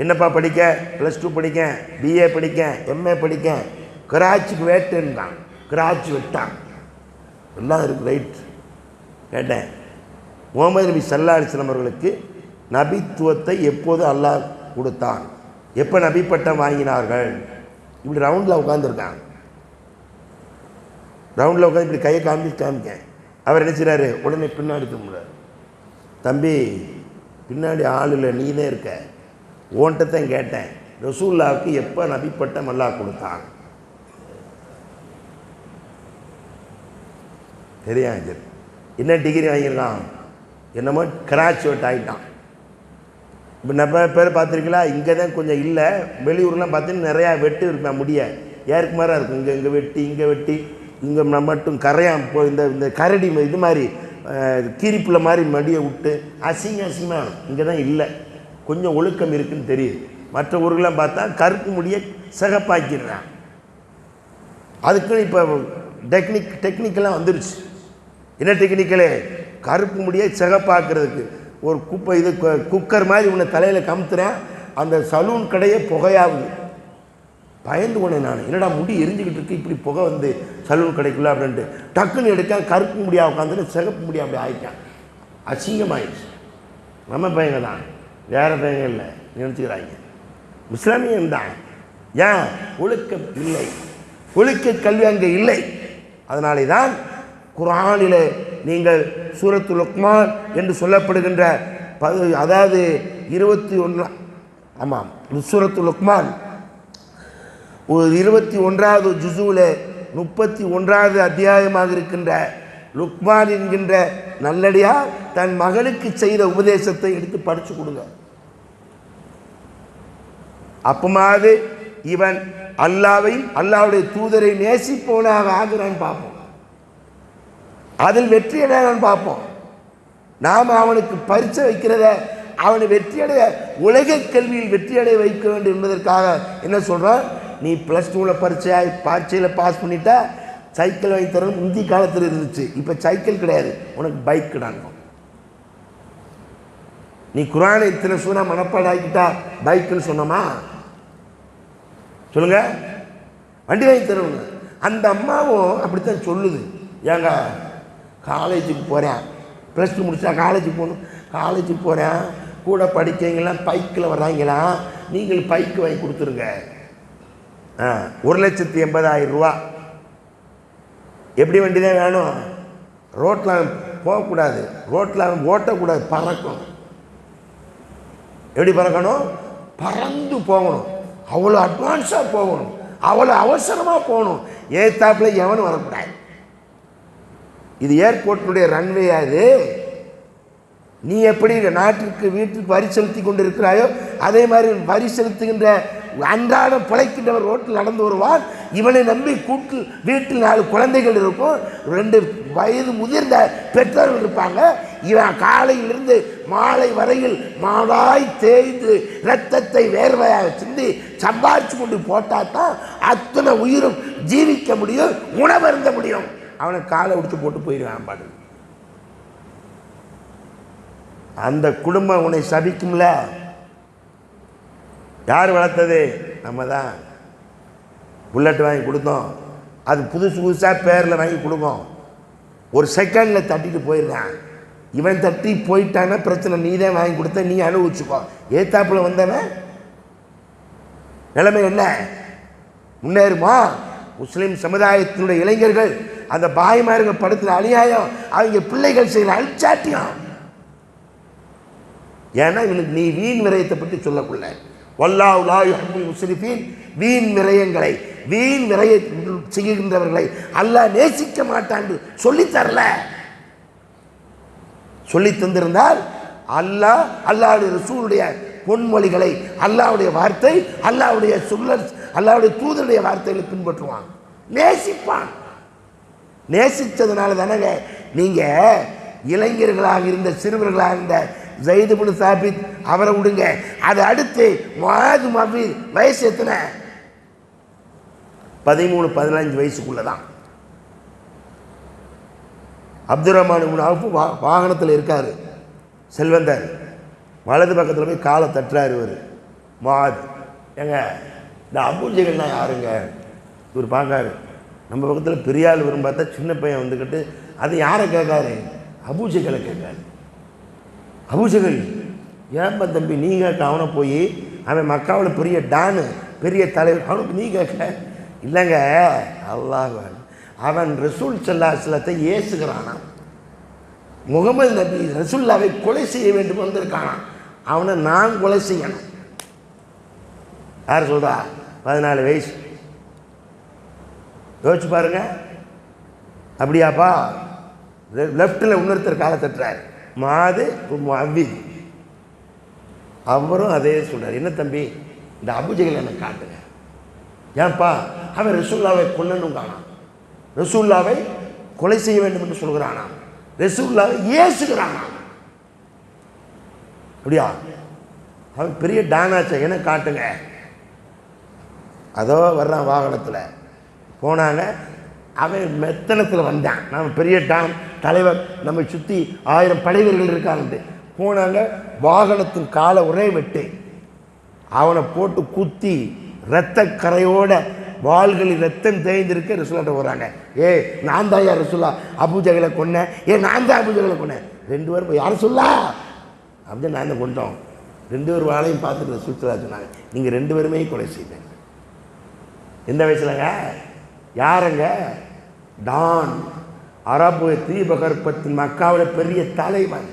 என்னப்பா படிக்க? +2 படிக்க, BA படிக்க, MA படிக்க, கராச்சிக்கு வேட்டுன்றான். கராச்சி வெட்டான். எல்லாம் இருக்கு, ரைட். கேட்டேன், முகமது நபி ஸல்லல்லாஹு அலைஹி வஸல்லம் அவர்களுக்கு நபித்துவத்தை எப்போது அல்லாஹ் கொடுத்தான், எப்போ நபி பட்டம் வாங்கினார்கள்? இப்படி ரவுண்டில் உட்காந்துருக்காங்க. ரவுண்டில் உட்காந்து இப்படி கையை காமிக்க அவர் என்ன செய்கிறாரு? உடனே பின்னாடி திரும்புறாரு. தம்பி, பின்னாடி ஆள் இல்லை, நீ தான் இருக்க. ஓன்ட்ட தான் கேட்டேன், ரசூலுல்லாஹ்வுக்கு எப்போ நபி பட்டம் அல்லாஹ் கொடுத்தான்? தெரியாது. என்ன டிகிரி வாங்கியிருக்கான்? என்னமோ கராச்சி வெட்டு ஆகிட்டான். இப்போ நிறைய பேர் பார்த்துருக்கீங்களா? இங்கே தான் கொஞ்சம் இல்லை, வெளியூர்லாம் பார்த்தீங்கன்னா நிறையா வெட்டு இருப்பேன், முடிய ஏற்கு மாதிரி இருக்கும். இங்கே வெட்டி, இங்கே வெட்டி, இங்கே மட்டும் கரையான் போய் இந்த கரடி இது மாதிரி கீரிப்புள்ள மாதிரி மடியை விட்டு அசிங்கமாக இங்கே தான் இல்லை, கொஞ்சம் ஒழுக்கம் இருக்குதுன்னு தெரியுது. மற்ற ஊர்களெலாம் பார்த்தா கருப்பு முடியை சிகப்பாக்கிடுறான். அதுக்குன்னு இப்போ டெக்னிக்கெல்லாம் வந்துருச்சு. என்ன டெக்னிக்கலு? கருப்பு முடியை சிகப்பாக்குறதுக்கு ஒரு இது குக்கர் மாதிரி உன்னை தலையில் கமுத்துறேன், அந்த சலூன் கடையே புகையாகுது. பயந்து கொண்டேன் நான், என்னடா முடி எரிஞ்சுக்கிட்டு இருக்கு, இப்படி புகை வந்து சலூன் கடைக்குள்ள அப்படின்ட்டு டக்குன்னு எடுக்க கருப்பு முடியாக உட்காந்துட்டு சிகப்பு முடியா அப்படி ஆகிட்டான். அசிங்கமாயிடுச்சு. நம்ம பையங்க தான், வேறு பையங்க இல்லை நினச்சிக்கிறாங்க. இஸ்லாமியன் தான். ஏன்? ஒழுக்கம் இல்லை, ஒழுக்க கல்வி அங்கே இல்லை. அதனாலே தான் குர்ஆனிலே நீங்கள் சூரத்துல் லுக்மான் என்று சொல்லப்படுகின்ற அதாவது 21, ஆமாம், சூரத்துல் லுக்மான் 21வது ஜுஸூவில் 31வது அத்தியாயமாக இருக்கின்ற லுக்மான் என்கின்ற நல்லடியார் தன் மகனுக்கு செய்த உபதேசத்தை எடுத்து படித்து கொடுங்க. அப்பமாவது இவன் அல்லாவையும் அல்லாவுடைய தூதரை நேசிப்பவனாக ஆகிறான்னு பார்ப்போம், அதில் வெற்றி அடையான்னு பார்ப்போம். நாம் அவனுக்கு பரிச்சை வைக்கிறத அவனை வெற்றியடைய உலக கல்வியில் வெற்றியடைய வைக்க வேண்டும் என்பதற்காக என்ன சொல்கிறோம், நீ +2 பரீட்சையில் பாஸ் பண்ணிட்டா சைக்கிள் வாங்கி தரணும். முந்தி காலத்தில் இருந்துச்சு, இப்போ சைக்கிள் கிடையாது, உனக்கு பைக் கிடாங்க. நீ குர்ஆனை இத்தனை சூறா மனப்பாடம் ஆக்கிட்டா பைக்குன்னு சொன்னோமா? சொல்லுங்க, வண்டி வாங்கி தருவங்க. அந்த அம்மாவும் அப்படித்தான் சொல்லுது. ஏங்க காலேஜுக்கு போகிறேன், +2 முடிச்சா காலேஜுக்கு போகணும், காலேஜுக்கு போகிறேன், கூட படிக்கிறீங்களாம் பைக்கில் வர்றாங்களா, நீங்கள் பைக்கு வாங்கி கொடுத்துருங்க. 1,80,000 ரூபா. எப்படி வண்டி தான் வேணும்? ரோட்டில் போகக்கூடாது, ரோட்டில் ஓட்டக்கூடாது, பறக்கணும். எப்படி பறக்கணும்? பறந்து போகணும், அவ்வளோ அட்வான்ஸாக போகணும், அவ்வளோ அவசரமாக போகணும், ஏத்தாப்பில் எவனும் வரக்கூடாது. இது ஏர்போர்ட்டினுடைய ரன்வே. அது நீ எப்படி நாட்டிற்கு வீட்டுக்கு வரி செலுத்தி கொண்டு இருக்கிறாயோ அதே மாதிரி வரி செலுத்துகின்ற அன்றாடம் பிழைக்கின்றவர் ரோட்டில் நடந்து வருவான். இவனை நம்பி வீட்டில் 4 குழந்தைகள் இருக்கும், 2 வயது முதிர்ந்த பெற்றோர்கள் இருப்பாங்க. இவன் காலையிலிருந்து மாலை வரையில் மாடாய் தேய்ந்து இரத்தத்தை வேர்வையாக சிந்தி சம்பாதிச்சு கொண்டு போட்டாதான் அத்தனை உயிரும் ஜீவிக்க முடியும், உணவருந்த முடியும். அவனை காலை உடிச்சு போட்டு போயிடுவான் பாடு. அந்த குடும்பம் உன்னை சபிக்கும்ல. யார் வளர்த்தது? நம்ம தான். புல்லட் வாங்கி கொடுத்தோம், அது புதுசாக பேரில் வாங்கி கொடுக்கும், ஒரு செகண்டில் தட்டிட்டு போயிடுறான். இவன் தட்டி போயிட்டான்னா பிரச்சனை, நீ தான் வாங்கி கொடுத்த, நீ அனுபவிச்சுக்கோ. ஏத்தாப்பில் வந்தவன் நிலைமை என்ன? முன்னேறுமா? முஸ்லீம் சமுதாயத்தினுடைய இளைஞர்கள் அந்த பாய்மார்கள் படுத்துகிற அநியாயம், அவங்க பிள்ளைகள் செய்கிற அல்சாட்டியம். ஏன்னா இவனுக்கு நீ வீண் விரயத்தை பற்றி சொல்லக்குள்ள, வல்லாஹு லா யுஹிப்புல் முஸ்ரிஃபீன், வீண் விரயங்களை வீண் விரய செய்கின்றவர்களை அல்லாஹ் நேசிக்க மாட்டான் சொல்லித்தரல. சொல்லி தந்திருந்தால் அல்லாஹ்வுடைய ரசூலுடைய பொன்மொழிகளை, அல்லாஹ்வுடைய வார்த்தை, அல்லாஹ்வுடைய அல்லாஹ்வுடைய தூதருடைய வார்த்தைகளை பின்பற்றுவான், நேசிப்பான். நேசித்ததுனால தானங்க நீங்க இளைஞர்களாக இருந்த சிறுவர்களாக இருந்த ஸைத் இப்னு சாபித் அவரை விடுங்க, அது அடுத்து முஆது மபீர் வயசு எத்தனை? 13-15 வயசுக்குள்ளதான். அப்துல் ரஹ்மான் இப்னு அவுஃப் வாகனத்தில் இருக்காரு, செல்வந்தர். வலது பக்கத்தில் போய் காலை தட்டுறாரு இவர் முஆது. ஏங்க இந்த அபூஜகல்னா யாருங்க? இவர் பார்க்காரு, நம்ம பக்கத்தில் பெரிய ஆள் வரும் பார்த்தா சின்ன பையன் வந்துக்கிட்டு அது யாரை கேட்காரு? அபூஜகலை கேட்காரு. அபூஜகல் ஏன்பா தம்பி நீ கேட்க? அவனை போய் அவன் மக்காவில் பெரிய டானு, பெரிய தலைவர், அவனுக்கு நீ கேட்க? இல்லைங்க, அல்லாஹ் அவன் ரசூல் ஸல்லல்லாஹு அலைஹி வஸல்லத்தை ஏசுகிறானா, முகமது நபி ரசூல்லாவை கொலை செய்ய வேண்டும் வந்திருக்கானா, அவனை நான் கொலை செய்யணும். யார் சொல்றா? 14 வயசு. யோசிச்சு பாருங்க. அப்படியாப்பா? லெஃப்டில் இன்னொருத்தர் காலை தட்டுறாரு, மாது அவ்வித். அவரும் அதே சொல்றார், என்ன தம்பி இந்த அபூஜகல் எனக்கு காட்டுங்க. ஏன்பா? அவன் ரசூல்லாவை கொல்லணும் காணாம், ரசூல்லாவை கொலை செய்ய வேண்டும் என்று சொல்கிறானா, ரசூல்லாவை ஏசுகிறானா. அப்படியா? அவன் பெரிய டானாச்ச, என்ன காட்டுங்க. அதோ வர்றான் வாகனத்தில். போனாங்க, அவன் மெத்தனத்தில் வந்தான், நம்ம பெரிய டான் தலைவர், நம்ம சுற்றி 1000 படைவீரர்கள் இருக்காங்க. போனாங்க, வாகனத்தின் காலை ஒரே வெட்டு, அவனை போட்டு குத்தி இரத்த கரையோட வாள்களில் ரத்தம் தேய்ந்திருக்க ரசூலாட்ட வராங்க. ஏ நான் தான் யார் ரசூலா அபூஜகலை கொன்னேன், நான் தான் அபூஜகலை கொன்னேன். 2 பேரும் போய் யார் சொல்லா அப்படின்னு நான் தான் கொண்டோம். 2 பேர் வாழையும் பார்த்துட்டு ரசூல் சொன்னாங்க, நீங்கள் 2 பேருமே கொலை செய்தேன். எந்த வயசுலங்க? யாருங்க? டான், அரபு தீபகற்பத்தின் மக்காவுடைய பெரிய தலைவன்.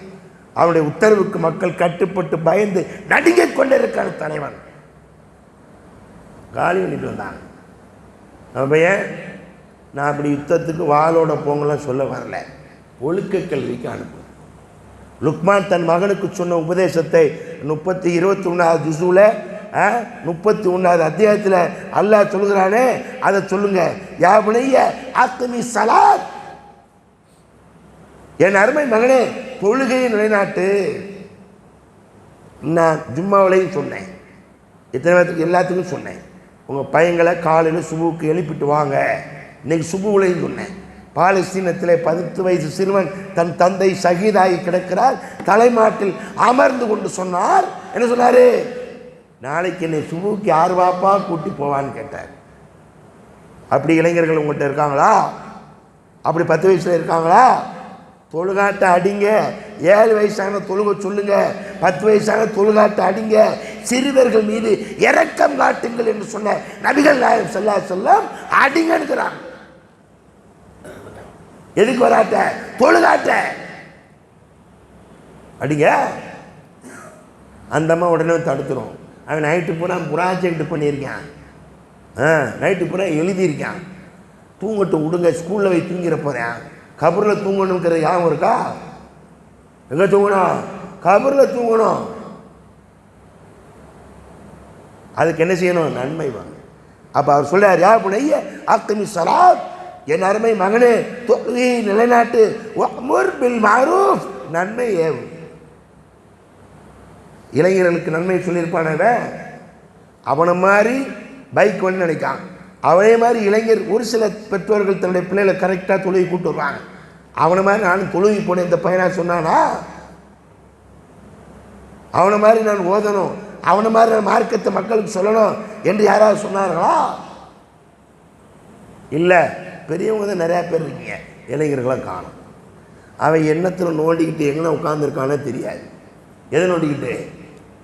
அவருடைய உத்தரவுக்கு மக்கள் கட்டுப்பட்டு பயந்து நடுங்கிக் கொண்டிருக்கிற தலைவன். காலி பண்ணிட்டு வந்தாங்க. நம்ம பையன் நான் அப்படி யுத்தத்துக்கு வாளோட போங்கலாம் சொல்ல வரல, ஒழுக்க கல்விக்கு அனுப்பு. லுக்மான் தன் மகனுக்கு சொன்ன உபதேசத்தை 21வது ஜுஸுல 31வது அத்தியாயத்தில் அல்லாஹ் சொல்கிறானே அதை சொல்லுங்க. யா புனைய அக்மி ஸலாத், என் அருமை மகனே தொழுகையை நிலைநாட்டு. நான் ஜும்மாவிலையும் சொன்னேன், இத்தனை பேருக்கு எல்லாத்துக்கும் சொன்னேன், உங்கள் பையங்களை காலையில் சுபுவுக்கு எழுப்பிட்டு வாங்க. இன்னைக்கு சுபுவிலையும் சொன்னேன், பாலஸ்தீனத்திலே 10 வயசு சிறுவன் தன் தந்தை ஷஹீதாகி கிடக்கிறார், தலைமாட்டில் அமர்ந்து கொண்டு சொன்னார். என்ன சொன்னார்? நாளைக்கு என்னை சுபுக்கு யார் வாப்பா கூட்டி போவான்னு கேட்டார். அப்படி இளைஞர்கள் உங்கள்கிட்ட இருக்காங்களா? அப்படி 10 வயசில் இருக்காங்களா? தொழுகாட்ட அடிங்க. 7 வயசான தொழுக சொல்லுங்க, 10 வயசான தொழுகாட்ட அடிங்க. சிறுவர்கள் மீது இரக்கம் காட்டுங்கள் என்று சொன்ன நபிகள் நாயகம் ஸல்லல்லாஹு அலைஹி வஸல்லம் அடிங்கிறாங்க. எதுக்கு வராட்ட? தொழுகாட்ட அடிங்க. அந்த அம்மா உடனே தடுத்துரும். அவன் நைட்டு பூரா ப்ராஜெக்ட் பண்ணியிருக்கான், நைட்டு பூரா எழுதியிருக்கான். தூங்கட்டும் விடுங்க, ஸ்கூலில் போய் தூங்கிற போகிறேன். கபரில் தூங்கணுங்கிறது ஞாபகம் இருக்கா? எங்கே தூங்கணும்? கபரில் தூங்கணும். அதுக்கு என்ன செய்யணும்? நன்மை வாங்க. அப்போ அவர் சொல்றார், யா புனைய அக்மி ஸலாத், என் அருமை மகனே தொழுகையை நிலைநாட்டு, வஅ்முர் பில் மஅரூஃப், நன்மை ஏவு. இளைஞர்களுக்கு நன்மை சொல்லியிருப்பானவ, அவனை மாதிரி பைக் வந்து நினைக்கான். அவனே மாதிரி இளைஞர் ஒரு சில பெற்றோர்கள் தன்னுடைய பிள்ளைகளை கரெக்டாக தொழுகை கூப்பிட்டு வருவாங்க. அவனை மாதிரி நானும் தொழுகை போனேன் இந்த பையனா சொன்னானா? அவனை மாதிரி நான் ஓதணும், அவனை மாதிரி நான் மார்க்கத்தை மக்களுக்கு சொல்லணும் என்று யாராவது சொன்னார்களா? இல்லை. பெரியவங்க தான் நிறையா பேர் இருக்கீங்க, இளைஞர்களாக காணும். அவன் எண்ணத்தில் நோண்டிக்கிட்டு எங்கே உட்காந்துருக்கானே தெரியாது. எதை நோண்டிக்கிட்டு?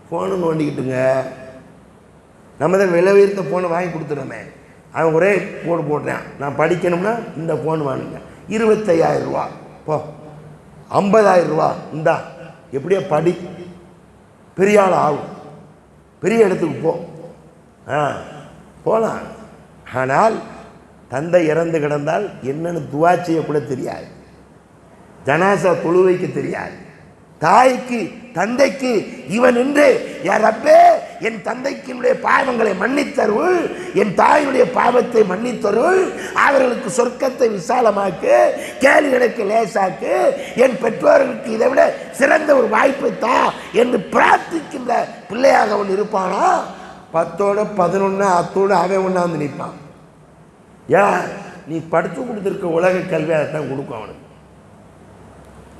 ஃபோனு நோண்டிக்கிட்டுங்க. நம்ம தான் விலை உயர்ந்த ஃபோனை வாங்கி கொடுத்துறோமே. அவன் ஒரே போடு போடுறான், நான் படிக்கணும்னா இந்த ஃபோன் வாங்குங்க, 25,000 ரூபா போ, 50,000 ரூபா இந்தா, எப்படியோ படி, பெரிய ஆள் ஆகும், பெரிய இடத்துக்கு போ, போகலாம். ஆனால் தந்தை இறந்து கிடந்தால் என்னன்னு துவா செய்யக்கூட தெரியாது, ஜனாசா தொழு வைக்க தெரியாது. தாய்க்கு தந்தைக்கு இவன் என்று, யார் ரப்பே என் தந்தைக்கினுடைய பாவங்களை மன்னித்தருள், என் தாயினுடைய பாவத்தை மன்னித்தருள், அவர்களுக்கு சொர்க்கத்தை விசாலமாக்கு, கேள்வி எனக்கு லேசாக்கு, என் பெற்றோர்களுக்கு இதை விட சிறந்த ஒரு வாய்ப்பை தா என்று பிரார்த்திக்கின்ற பிள்ளையாக அவன் இருப்பானா? 10ஓட 11 அத்தோடு அவன் ஒன்றா வந்து நிற்பான். ஏன்? நீ படித்து கொடுத்துருக்க உலக கல்வி அதைத்தான் கொடுக்கும் அவனுக்கு.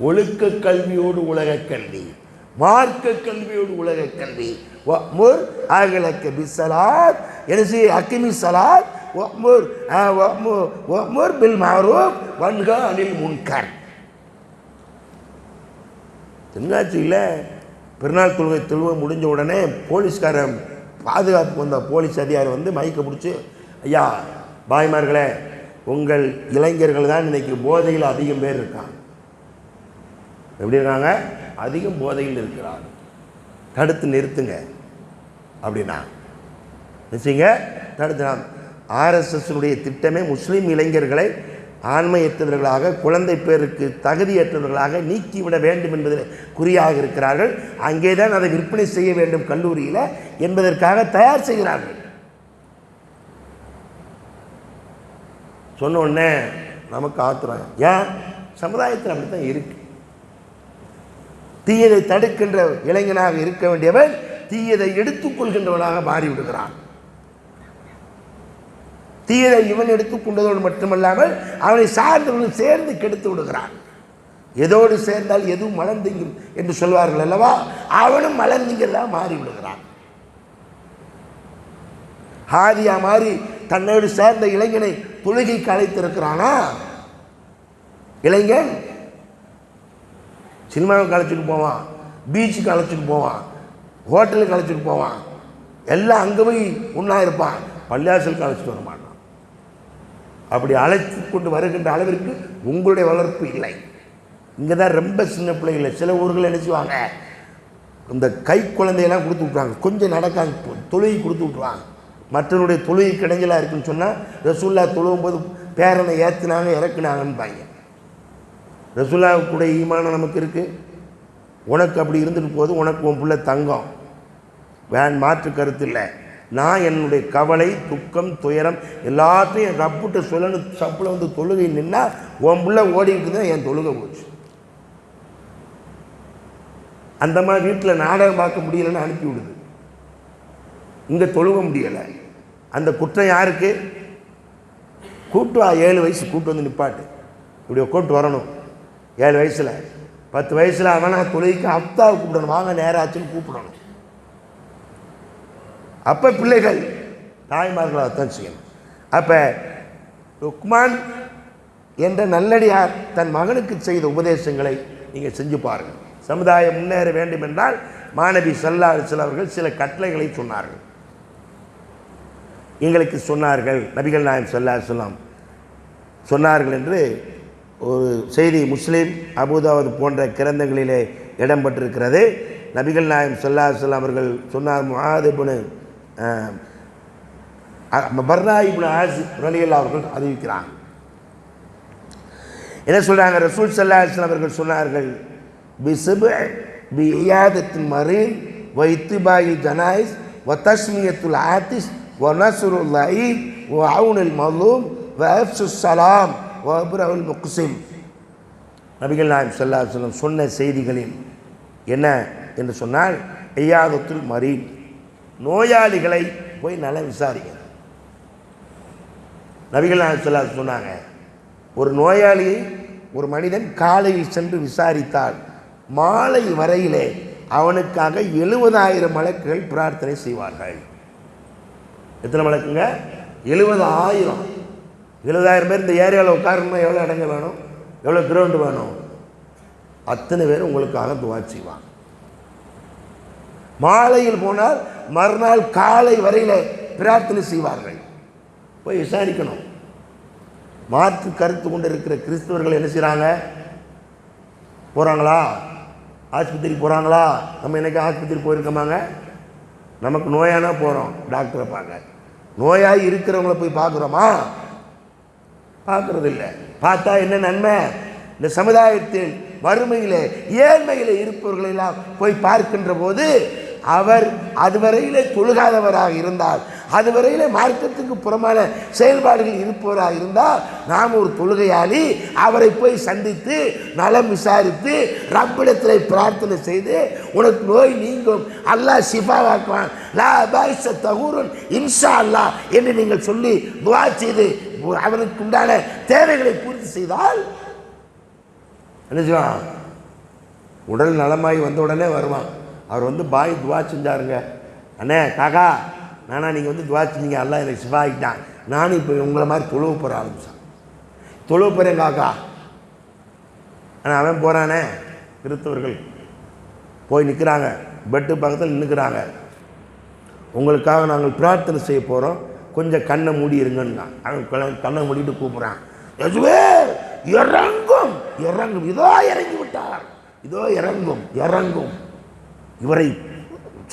ஒழுக்க கல்வியோடு உலக கல்வி, மார்க்க கல்வியோடு உலக கல்வி. வஅ்முர் அஹ்லக பிஸ்ஸலாத், என்ன செய்ய? அக்கிமி ஸலாத், வஅ்முர் பில் மஅரூஃப் வன்ஹா அனில் முன்கர். தென்காட்சியில் பெருநாள் தொழுகை முடிஞ்ச உடனே போலீஸ்காரன் பாதுகாப்பு வந்த போலீஸ் அதிகாரி வந்து மைக்கை பிடிச்சி, ஐயா பாய்மார்களே, உங்கள் இளைஞர்கள் தான் இன்றைக்கி போதையில் அதிகம் பேர் இருக்காங்க. எப்படி இருக்காங்க? அதிகம் போதையில் இருக்கிறாங்க, தடுத்து நிறுத்துங்க அப்படின்னா நிச்சயங்க தடுத்து. ஆர்எஸ்எஸ்னுடைய திட்டமே முஸ்லீம் இளைஞர்களை ஆண்மையற்றவர்களாக, குழந்தை பேருக்கு தகுதியற்றவர்களாக நீக்கிவிட வேண்டும் என்பதில் குறியாக இருக்கிறார்கள். அங்கே தான் அதை விற்பனை செய்ய வேண்டும் கல்லூரியில் என்பதற்காக தயார் செய்கிறார்கள். சொன்ன உடனே நமக்கு ஆத்துறாங்க. ஏன்? சமுதாயத்தில் அப்படி தான் இருக்கு. தீயதை தடுக்கின்ற இளைஞனாக இருக்க வேண்டியவன் தீயதை எடுத்துக்கொள்கின்றவனாக மாறிவிடுகிறான். தீயதை இவன் எடுத்துக்கொண்டதோடு மட்டுமல்லாமல் அவனை சார்ந்தவர்கள் சேர்ந்து கெடுத்து விடுகிறான். எதோடு சேர்ந்தால் எதுவும் மலர்ந்திங்கும் என்று சொல்வார்கள் அல்லவா? அவனும் மலர்ந்திங்கிறதா மாறிவிடுகிறான். ஹாதியா மாறி தன்னோடு சேர்ந்த இளைஞனை தொழுகைக்கு அழைத்திருக்கிறானா? இளைஞன் சினிமாவுக்கு அழைச்சிட்டு போவான், பீச்சுக்கு அழைச்சிட்டு போவான், ஹோட்டலுக்கு அழைச்சிட்டு போவான், எல்லாம் அங்கே போய் ஒன்றா இருப்பான், பள்ளியாசலுக்கு அழைச்சிட்டு வர மாட்டான். அப்படி அழைத்து கொண்டு வருகின்ற அளவிற்கு உங்களுடைய வளர்ப்பு இல்லை. இங்கே தான் ரொம்ப சின்ன பிள்ளைகளை சில ஊர்கள் நினைச்சுவாங்க, இந்த கை குழந்தையெல்லாம் கொடுத்து விட்ருவாங்க, கொஞ்சம் நடக்காங்க, தொழுகை கொடுத்து விட்ருவாங்க. மற்றவருடைய தொழுகை கிடைஞ்சலாக இருக்குன்னு சொன்னால் ரசூல்லா தொழுவும் போது பேரனை ஏற்றுனாங்க இறக்குனாங்கன்னு பாங்க. ரசூலுல்லாஹ்வுடைய ஈமானம் நமக்கு இருக்குது. உனக்கு அப்படி இருந்துட்டு போது, உனக்கு உன் பிள்ளை தங்கம், மாற்று கருத்து இல்லை. நான் என்னுடைய கவலை, துக்கம், துயரம் எல்லாத்தையும் ரப்புட்டு சொல்லணும். சப்பில் வந்து தொழுகை நின்னா உன் புள்ள ஓடிக்கிட்டு தான் என் தொழுகை போச்சு. அந்த மாதிரி வீட்டில் நாடகம் பார்க்க முடியலைன்னு அனுப்பி விடுது. இங்கே தொழுக முடியலை. அந்த குற்றம் யாருக்கு? கூட்டு வா, 7 வயசு கூட்டு வந்து நிப்பாட்டு, இப்படி கூட்டு வரணும். 7 வயசில் 10 வயசில் அவனா தொழுகைக்கு அப்தாவை கூப்பிடணும், வாங்க நேராச்சுன்னு கூப்பிடணும். அப்போ பிள்ளைகள் தாய்மார்களை அர்த்தம் செய்யணும். அப்போ லுக்மான் என்ற நல்லடியார் தன் மகனுக்கு செய்த உபதேசங்களை நீங்கள் செஞ்சு பாருங்கள். சமுதாயம் முன்னேற வேண்டும் என்றால் மாணவி ஸல்லல்லாஹு அலைஹி வஸல்லம் அவர்கள் சில கட்டளைகளை சொன்னார்கள். எங்களுக்கு சொன்னார்கள், நபிகள் நாயகம் ஸல்லல்லாஹு அலைஹி வஸல்லம் சொன்னார்கள் என்று ஒரு செய்தி முஸ்லீம், அபூதாவுத் போன்ற கிரந்தங்களிலே இடம்பெற்றிருக்கிறது. நபிகள் நாயகம் ஸல்லல்லாஹு அலைஹி வஸல்லம் அவர்கள் சொன்னார், முஆத் இப்னு பர்ரா இப்னு ஆஸிப் ரலியல்லாஹு அவர்கள் அறிவிக்கிறாங்க. என்ன சொல்கிறாங்க? ரசூல் ஸல்லல்லாஹு அலைஹி வஸல்லம் அவர்கள் சொன்னார்கள், பிஇயாதத்தில் மரீன் வ இத்திபாயில் ஜனாயிஸ் வ தஸ்மியத்துல் ஆத்திஸ் வ நஸ்ருல் லஈத் வ அவுனுல் மظلوم வ அஃப்சுஸ் ஸலாம் வ அப்ரஹுல் முக்ஸிம். நபிகள் நாயகம் ஸல்லல்லாஹு அலைஹி வஸல்லம் சொன்ன செய்திகளில் என்ன என்று சொன்னால், இயாதத்துல் மரீன், நோயாளிகளை போய் நலம் விசாரிங்க. நபிகள் நாயகம் ஸல்லல்லாஹு அலைஹி வஸல்லம் சொன்னாங்க, ஒரு நோயாளியை ஒரு மனிதன் காலையில் சென்று விசாரித்தால் மாலை வரையிலே அவனுக்காக 70,000 மலக்குகள் பிரார்த்தனை செய்வார்கள். எத்தனை மலக்குங்க? 70,000. 70,000 பேர் இந்த ஏரியாவில் உட்காரணும்னா எவ்வளோ இடங்க வேணும், எவ்வளோ கிரவுண்டு வேணும்? அத்தனை பேர் உங்களுக்காக துவா செய்வாங்க. மாலையில் போனால் மறுநாள் காலை வரையில் பிரார்த்தனை செய்வார்கள். போய் விசாரிக்கணும். மாற்று கருத்து கொண்டு இருக்கிற கிறிஸ்தவர்கள் என்ன செய்கிறாங்க? போகிறாங்களா? ஆஸ்பத்திரிக்கு போகிறாங்களா? நம்ம என்னைக்கு ஆஸ்பத்திரி போயிருக்கோமாங்க? நமக்கு நோயானா போகிறோம் டாக்டரை பார்க்க. நோயாகி இருக்கிறவங்கள போய் பார்க்குறோமா? பார்க்குறது இல்லை. பார்த்தா என்ன நன்மை? இந்த சமுதாயத்தில் வறுமையில் ஏழ்மையில் இருப்பவர்களெல்லாம் போய் பார்க்கின்ற போது அவர் அதுவரையிலே தொழுகாதவராக இருந்தால், அதுவரையிலே மார்க்கத்துக்கு புறமான செயல்பாடுகள் இருப்பவராக இருந்தால், நாம் ஒரு தொழுகையாளி அவரை போய் சந்தித்து நலம் விசாரித்து ரப்பிடத்தில் பிரார்த்தனை செய்து உனக்கு நோய் நீங்கும், அல்லாஹ் ஷிஃபாவாக்குவான், லா பாய்ஸ தகூரன் இன்ஷா அல்லாஹ் என்று நீங்கள் சொல்லி துவா செய்து அவனுக்கு உண்டான தேவைகளை பூர்த்தி செய்தால் என்ன செய்வான்? உடல் நலமாகி வந்த உடனே வருவான். அவர் வந்து பாய் துவா செஞ்சாருங்க, அண்ணே காக்கா நானா நீங்கள் வந்து துவா செஞ்சீங்க, அல்லாஹ் எனக்கு சிவாகிட்டான், நானும் இப்போ உங்களை மாதிரி தொழுவ போகிற ஆரம்பித்தான். தொழுவ போகிறேன் காக்கா. ஆனால் அவன் போகிறானே, கிறிஸ்தவர்கள் போய் நிற்கிறாங்க, பெட்டு பக்கத்தில் நின்றுக்கிறாங்க. உங்களுக்காக நாங்கள் பிரார்த்தனை செய்ய போகிறோம், கொஞ்சம் கண்ணை மூடி இருங்கன்னா. அவன் கண்ணை மூடிட்டு கூப்பிட்றான், இறங்கும் இறங்கும், இதோ இறங்கி விட்டார், இதோ இறங்கும் இறங்கும், இவரை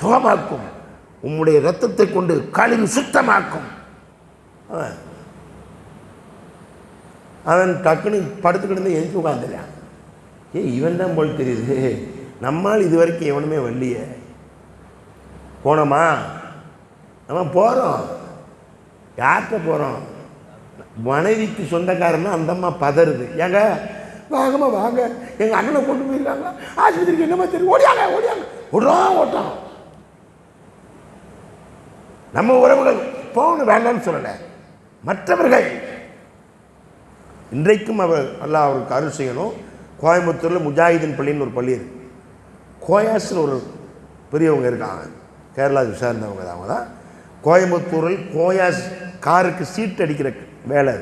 சுகமாக்கும், உம்முடைய இரத்தத்தை கொண்டு கழுவி சுத்தமாக்கும். அவன் டக்குன்னு படுத்துக்கிட்டு எழுந்து உட்காந்துறான். இவன் தான் போல் தெரியுது, நம்மால் இது வரைக்கும் எவனுமே வரலையே. போனோமா? நம்ம போகிறோம். யார்கிட்ட போகிறோம்? மனைவிக்கு சொந்தக்காரன்னா அந்த அம்மா பதறுது, ஏங்க வாங்கம்மா வாங்க, எங்கள் அண்ணனை கொண்டு போயிருக்காங்க ஆஸ்பத்திரிக்கு, என்னமா தெரியும், ஓடியாங்க ஓடியாங்க, ஓட்டான். நம்ம உறவுகள் போகணும் வேண்டாம்னு சொல்லலை, மற்றவர்கள் இன்றைக்கும் அவர் அல்லாஹ் அவருக்கு அருள் செய்யணும். கோயம்புத்தூரில் முஜாஹிதீன் பள்ளின்னு ஒரு பள்ளி இருக்குது. கோயாஸ்ன்னு ஒரு பெரியவங்க இருக்காங்க, கேரளாவை சேர்ந்தவங்க தான். அவங்க தான் கோயம்புத்தூரில் கோயாஸ் காருக்கு சீட் அடிக்கிற வேலை.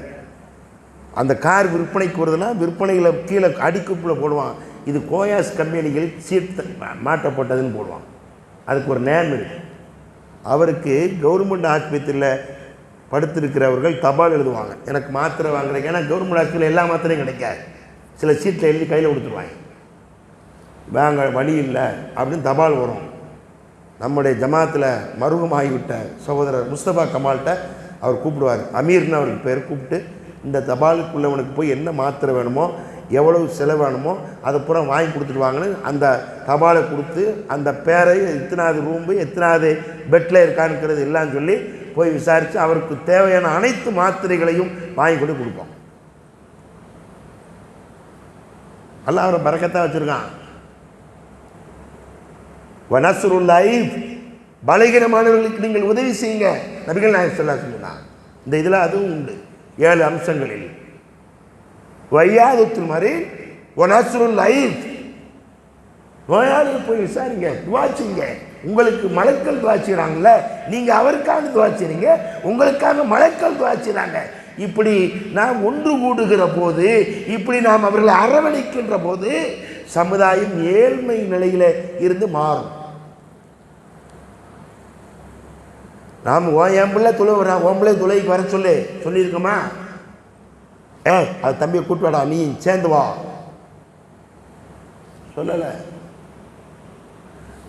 அந்த கார் விற்பனைக்கு வருதுன்னா விற்பனையில் கீழே அடிக்குப்பில் போடுவான், இது கோயாஸ் கம்பெனிகள் சீட் மாட்டப்பட்டதுன்னு போடுவான். அதுக்கு ஒரு நேம் இருக்குது. அவருக்கு கவர்மெண்ட் ஆஸ்பத்திரியில் படுத்திருக்கிறவர்கள் தபால் எழுதுவாங்க, எனக்கு மாத்திரை வாங்குறீங்க. ஏன்னா கவர்மெண்ட் ஆஸ்பத்திரியில் எல்லா மாத்திரையும் கிடைக்காது, சில சீட்டில் எழுதி கையில் கொடுத்துருவாங்க, வாங்க வழி இல்லை அப்படின்னு தபால் வரும். நம்முடைய ஜமாத்தில் மருகமாகிவிட்ட சகோதரர் முஸ்தபா கமால்கிட்ட அவர் கூப்பிடுவார், அமீர்னு அவருக்கு பேர், கூப்பிட்டு இந்த தபாலுக்குள்ளவனுக்கு போய் என்ன மாத்திரை வேணுமோ எவ்வளவு செலவானுமோ அதை பூரா வாங்கி கொடுத்துட்டு வாங்கன்னு அந்த தபாலை கொடுத்து அந்த பேரை எத்தனாவது ரூம்பு எத்தனாவது பெட்டில் இருக்கான்னுக்கிறது எல்லாம் சொல்லி போய் விசாரித்து அவருக்கு தேவையான அனைத்து மாத்திரைகளையும் வாங்கி கொண்டு கொடுப்போம். அல்லாஹ் அவரை பரக்கத்தான் வச்சுருக்கான். வனசுருல்லாஹி, பலகீனமானவர்களுக்கு நீங்கள் உதவி செய்யுங்க நபிகள் நாயகம் ஸல்லல்லாஹு அலைஹி வஸல்லம். இந்த இதில் அதுவும் உண்டு 7 அம்சங்களில். வையாதுத்துல் மரீத் வனசுருல்லாஹி, நோயாளிகள் போய் விசாரிங்க, துவாச்சிங்க. உங்களுக்கு மலக்கள் துவாச்சிக்கிறாங்கல்ல, நீங்கள் அவருக்காக துவாச்சிறீங்க, உங்களுக்காக மலக்கள் துவாச்சிறாங்க. இப்படி நாம் ஒன்று கூடுகிற போது, இப்படி நாம் அவர்களை அரவணைக்கின்ற போது சமுதாயம் ஏழ்மை நிலையில் இருந்து மாறும். நாம் என் பிள்ளை துளைவுறான், உன் பிள்ளை துளைக்கு வர சொல்லியிருக்கோமா? அது தம்பியை கூட்டு வாடா, நீ சேர்ந்து வா சொல்லலை.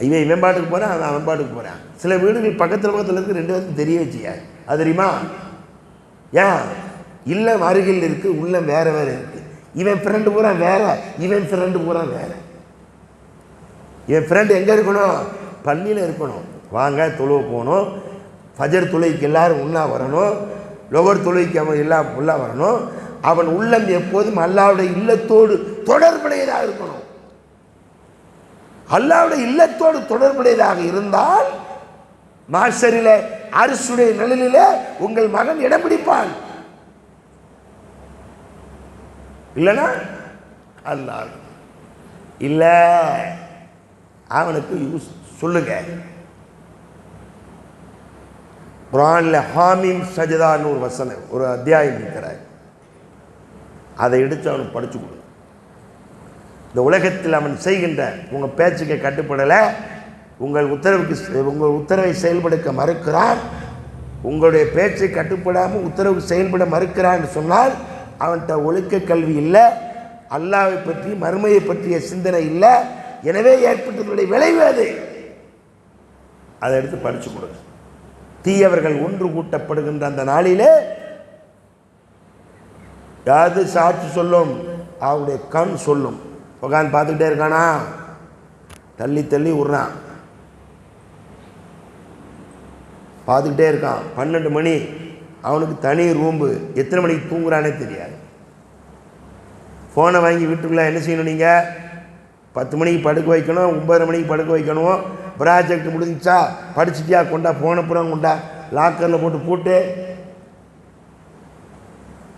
இவன் பாட்டுக்கு போகிறான், அவன் பாட்டுக்கு போகிறான். சில வீடுகள் பக்கத்தில் இருக்கு, 2 பேருக்கு தெரிய வச்சியா, அது தெரியுமா? ஏன் இல்லம் அருகில் இருக்கு, உள்ளம் வேற வேற இருக்கு. இவன் ஃப்ரெண்டு பூரா வேற, இவன் ஃப்ரெண்டு பூரா வேற. என் ஃப்ரெண்டு எங்கே இருக்கணும்? பள்ளியில் இருக்கணும். வாங்க தொழுவ போகணும், ஃபஜர் தொழுகைக்கு எல்லாரும் ஒன்றா வரணும், லொவர் தொழுகைக்கு அவன் எல்லாம் உள்ளா வரணும். அவன் உள்ளம் எப்போதும் அல்லாஹ்வுடைய இல்லத்தோடு தொடர்புடையதாக இருக்கணும். அல்லாஹ்வுடைய இல்லத்தோடு தொடர்புடையதாக இருந்தால் மாஷரில அரிசுடைய நிழலில் உங்கள் மகன் இடம் பிடிப்பான். இல்லைனா அல்லாஹ் இல்லை, அவனுக்கு சொல்லுங்க. குர்ஆன்ல ஹாமீம் சஜதான்னு ஒரு வசனம், ஒரு அத்தியாயம் இருக்கிறார். அதை எடுத்து அவனுக்கு படிச்சு கொடு. இந்த உலகத்தில் அவன் செய்கின்ற உங்கள் பேச்சுக்கு கட்டுப்படலை, உங்கள் உத்தரவை செயல்படுத்த மறுக்கிறான், உங்களுடைய பேச்சை கட்டுப்படாமல் உத்தரவு செயல்பட மறுக்கிறான்னு சொன்னால் அவன்கிட்ட ஒழுக்க கல்வி இல்லை, அல்லாஹ்வை பற்றி மறுமையை பற்றிய சிந்தனை இல்லை. எனவே ஏற்பட்டதனுடைய விளைவு அது. அதை எடுத்து படிச்சு கொடுங்க. தீயவர்கள் ஒன்று கூட்டப்படுகின்ற அந்த நாளிலே யாது சாட்சி சொல்லும், அவருடைய கண் சொல்லும். உட்காந்து பார்த்துக்கிட்டே இருக்கானா, தள்ளி தள்ளி விட்றான், பார்த்துக்கிட்டே இருக்கான். 12 மணி, அவனுக்கு தனி ரூம்பு, எத்தனை மணிக்கு தூங்குறானே தெரியாது. ஃபோனை வாங்கி வீட்டுக்குள்ளே என்ன செய்யணும்? நீங்கள் 10 மணிக்கு படுக்க வைக்கணும், 9 மணிக்கு படுக்க வைக்கணும். ப்ராஜெக்ட் முடிஞ்சிச்சா, படிச்சுட்டியா, கொண்டா ஃபோனை புறம் கொண்டா, லாக்கரில் போட்டு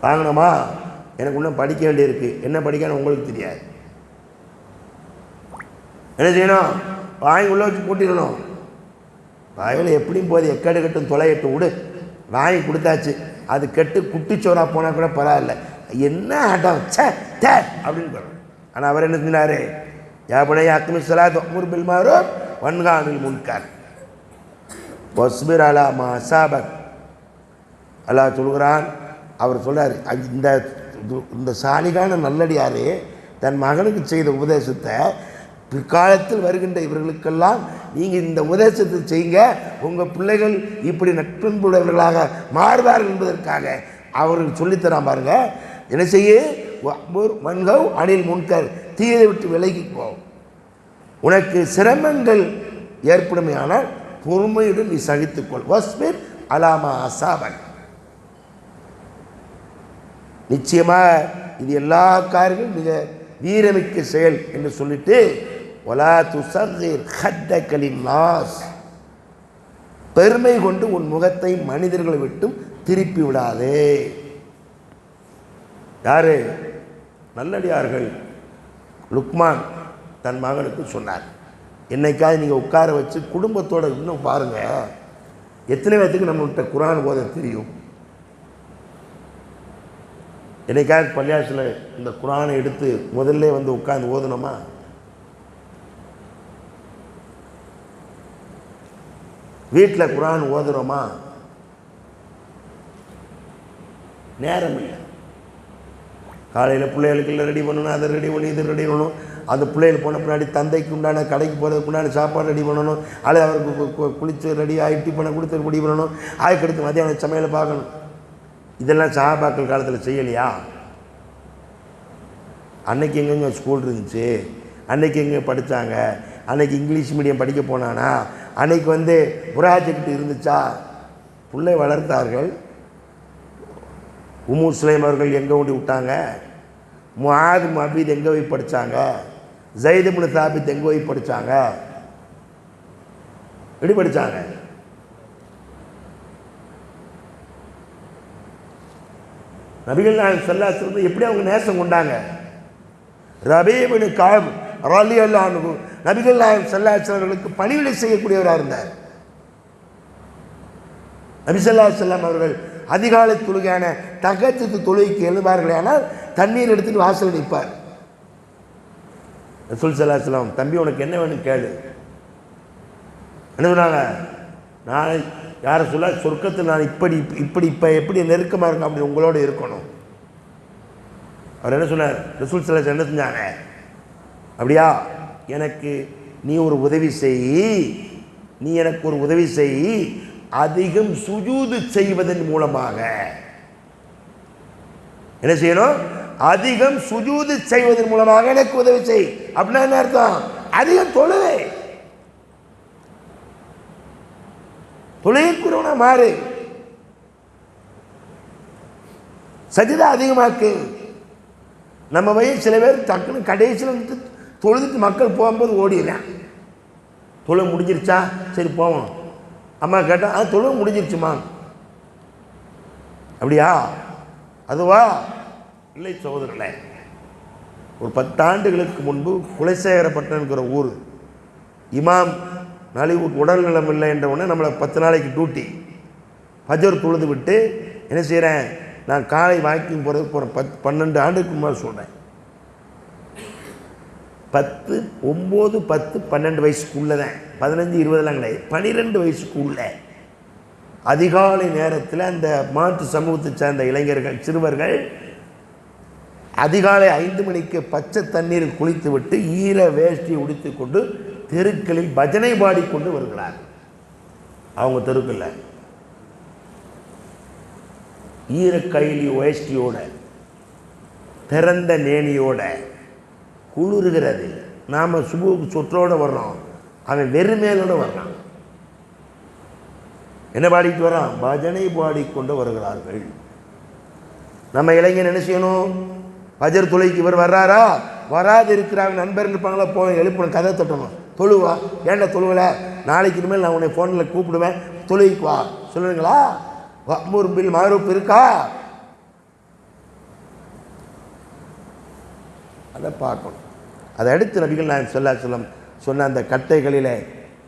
வாங்கணுமா? எனக்கு இன்னும் படிக்க வேண்டியிருக்கு. என்ன படிக்கணும் உங்களுக்கு தெரியாது. என்ன செய்யணும்? வாங்கி உள்ளே வச்சு பூட்டிடணும். வாயில் எப்படியும் போது எக்கடு கட்டும் தொலையட்டும் விடு, வாங்கி கொடுத்தாச்சு. அது கெட்டு குட்டிச்சோரா போனால் கூட பரவாயில்ல, என்ன ஆட்டம் சே அப்படின்னு சொல்லணும். ஆனால் அவர் என்ன சொன்னார்? யாபனையா அக்மி ஸலாத் வஅ்முர் பில் மஅரூஃப் வன்ஹா அனில் முன்கர் வஸ்பிர் அலா மா அஸாபக். அல்லாஹ் சொல்கிறான், அவர் சொல்கிறார், இந்த சாலிகான நல்லடியாரே தன் மகனுக்கு செய்த உபதேசத்தை பிற்காலத்தில் வருகின்ற இவர்களுக்கெல்லாம் நீங்கள் இந்த உபதேசத்தை செய்யுங்க, உங்கள் பிள்ளைகள் இப்படி நட்பண்புடையவர்களாக மாறுவார்கள் என்பதற்காக அவர்கள் சொல்லித்தரான் பாருங்க. என்ன செய்ய? மன்ஹவ் அனில் முன்கர், தீயை விட்டு விலகி போ. உனக்கு சிரமங்கள் ஏற்படுமையானால் பொறுமையுடன் நீ சகித்துக்கொள். வஸ்பிர் அலாமா அஸாபக். நிச்சயமாக இது எல்லா காரியங்களும் மிக வீரமிக்க செயல் என்று சொல்லிட்டு வலா துஸகிர் ஹத்தக லின்னாஸ், பெருமை கொண்டு உன் முகத்தை மனிதர்களை விட்டும் திருப்பி விடாதே. யாரு? நல்லடியார்கள். லுக்மான் தன் மகனுக்கு சொன்னார். என்னைக்காவது நீங்கள் உட்கார வச்சு குடும்பத்தோடு இன்னும் பாருங்கள், எத்தனை பேர்த்துக்கு நம்மகிட்ட குர்ஆன் ஓத தெரியும்? என்னைக்காவது பள்ளியாசில் இந்த குர்ஆனை எடுத்து முதல்ல வந்து உட்கார்ந்து ஓதணுமா? வீட்டில் குர்ஆன் ஓதுறோமா? நேரம் இல்லை. காலையில் பிள்ளைகளுக்கு இல்லை ரெடி பண்ணணும், அதை ரெடி பண்ணி இது ரெடி பண்ணணும். அந்த பிள்ளைகள் போன பின்னாடி தந்தைக்கு உண்டான கடைக்கு போகிறதுக்கு உண்டான சாப்பாடு ரெடி பண்ணணும். அல்லது அவருக்கு குளித்து ரெடி ஆகிட்டு பண்ண கொடுத்து ரெடி பண்ணணும். அதுக்கடுத்து மத்தியானம் சமையலை பார்க்கணும். இதெல்லாம் சஹாபாக்கள் காலத்தில் செய்யலையா? அன்னைக்கு எங்கெங்க ஸ்கூல் இருந்துச்சு, அன்னைக்கு எங்கே படித்தாங்க, அன்னைக்கு இங்கிலீஷ் மீடியம் படிக்க போனானா, அன்னைக்கு ப்ராஜெக்ட் இருந்துச்சா? பிள்ளை வளர்த்தார்கள். உம்மு சுலைம் அவர்கள் எங்கே கொண்டு விட்டாங்க? முஆத் மபீத் எங்கே போய் படித்தாங்க? ஸைத் இப்னு சாபித் எங்கே போய் படித்தாங்க? எப்படி படித்தாங்க? நபிகள் நாயகம் ஸல்லல்லாஹு அலைஹி வஸல்லம் எப்படி அவங்க நேசம் கொண்டாங்க? ரபீ இப்னு கஅப் ரலியல்லாஹு அன்ஹு நபிகள் நாயகம் ஸல்லல்லாஹு அலைஹி வஸல்லம் அவர்களுக்கு பணிவிடை செய்யக்கூடியவராக இருந்தார். நபி ஸல்லல்லாஹு அலைஹி வஸல்லம் அவர்கள் அதிகாலை தொழுகையான தஹஜ்ஜுத் தொழுகைக்கு எழுவார்களே, ஆனால் தண்ணீர் எடுத்துட்டு வாசல் நிற்பார். ரசூல் ஸல்லல்லாஹு அலைஹி வஸல்லம், தம்பி உனக்கு என்ன வேணும் கேளு. என்ன சொன்னாங்க? நான் யாரை சொல்ல சொர்க்கத்தில் நான் இப்போ எப்படி நெருக்கமாக இருக்கும் அப்படி உங்களோட இருக்கணும். அவர் என்ன சொன்னார்? ரசூல் ஸல்லல்லாஹு அலைஹி வஸல்லம் என்ன செஞ்சாங்க? அப்படியா, எனக்கு நீ எனக்கு ஒரு உதவி செய், அதிகம் சுஜூது செய்வதன் மூலமாக. என்ன செய்யணும்? அதிகம் சுஜூது செய்வதன் மூலமாக எனக்கு உதவி செய். அப்படின்னா என்ன அர்த்தம்? அதிகம் தொழுகைக்குறவனா மாறு, சஜிதா அதிகமாக்கு. நம்ம வயசு சில பேர் டக்குன்னு கடைசியில் தொழுதுட்டு மக்கள் போகும்போது ஓடிடுறேன். தொழுகை முடிஞ்சிருச்சா? சரி போவோம். அம்மா கேட்டால் தொழுகை முடிஞ்சிருச்சுமா? அப்படியா? அதுவா? இல்லை சகோதரர்களே, ஒரு 10 ஆண்டுகளுக்கு முன்பு குலசேகரப்பட்டினம்ங்கிற ஊர் இமாம் நலிவுட் உடல் நலம் இல்லை என்ற உடனே நம்மளை 10 நாளைக்கு டியூட்டி. ஃபஜர் தொழுது விட்டு என்ன செய்கிறேன், நான் காலை வாக்கிங் போகிற 12 ஆண்டுக்கு முன்னாடி சொல்கிறேன். 10, 9, 10, 12 வயசுக்குள்ளே தான், 15, 20 கிடையாது, 12 வயசுக்குள்ள அதிகாலை நேரத்தில் அந்த மாற்று சமூகத்தை சேர்ந்த இளைஞர்கள் சிறுவர்கள் அதிகாலை 5 மணிக்கு பச்சை தண்ணீரில் குளித்து விட்டு ஈர வேஷ்டியை உடுத்தி கொண்டு தெருக்களில் பஜனை பாடிக்கொண்டு வருகிறார். அவங்க தெருக்களில் ஈர கைலி வேஷ்டியோட திறந்த நேனியோட குளிர்கிறது. நாம் சுபுக்கு சொற்றோடு வர்றோம், அவன் வெறுமேலோடு வர்றான். என்ன பாடிட்டு வரான்? பஜனை பாடிக்கொண்டு வருகிறார்கள். நம்ம இளைஞன் என்ன செய்யணும்? பஜர் தொழுகைக்கு இவர் வர்றாரா? வராது இருக்கிறாங்க நண்பர்கள் இருப்பாங்களா, போய் எழுப்பணும், கதை தட்டணும். தொழுவா? ஏன்டா தொழுவல? நாளைக்கு இனிமேல் நான் உன்னை ஃபோனில் கூப்பிடுவேன், தொழுகைக்கு வா சொல்லுங்களா? வஅ்முர் பில் மஅரூஃப் இருக்கா? அதை பார்க்கணும். அதை அடுத்து நபிகள் நாயகம் ஸல்லல்லாஹு அலைஹி வஸல்லம் சொன்ன அந்த கட்டைகளில்,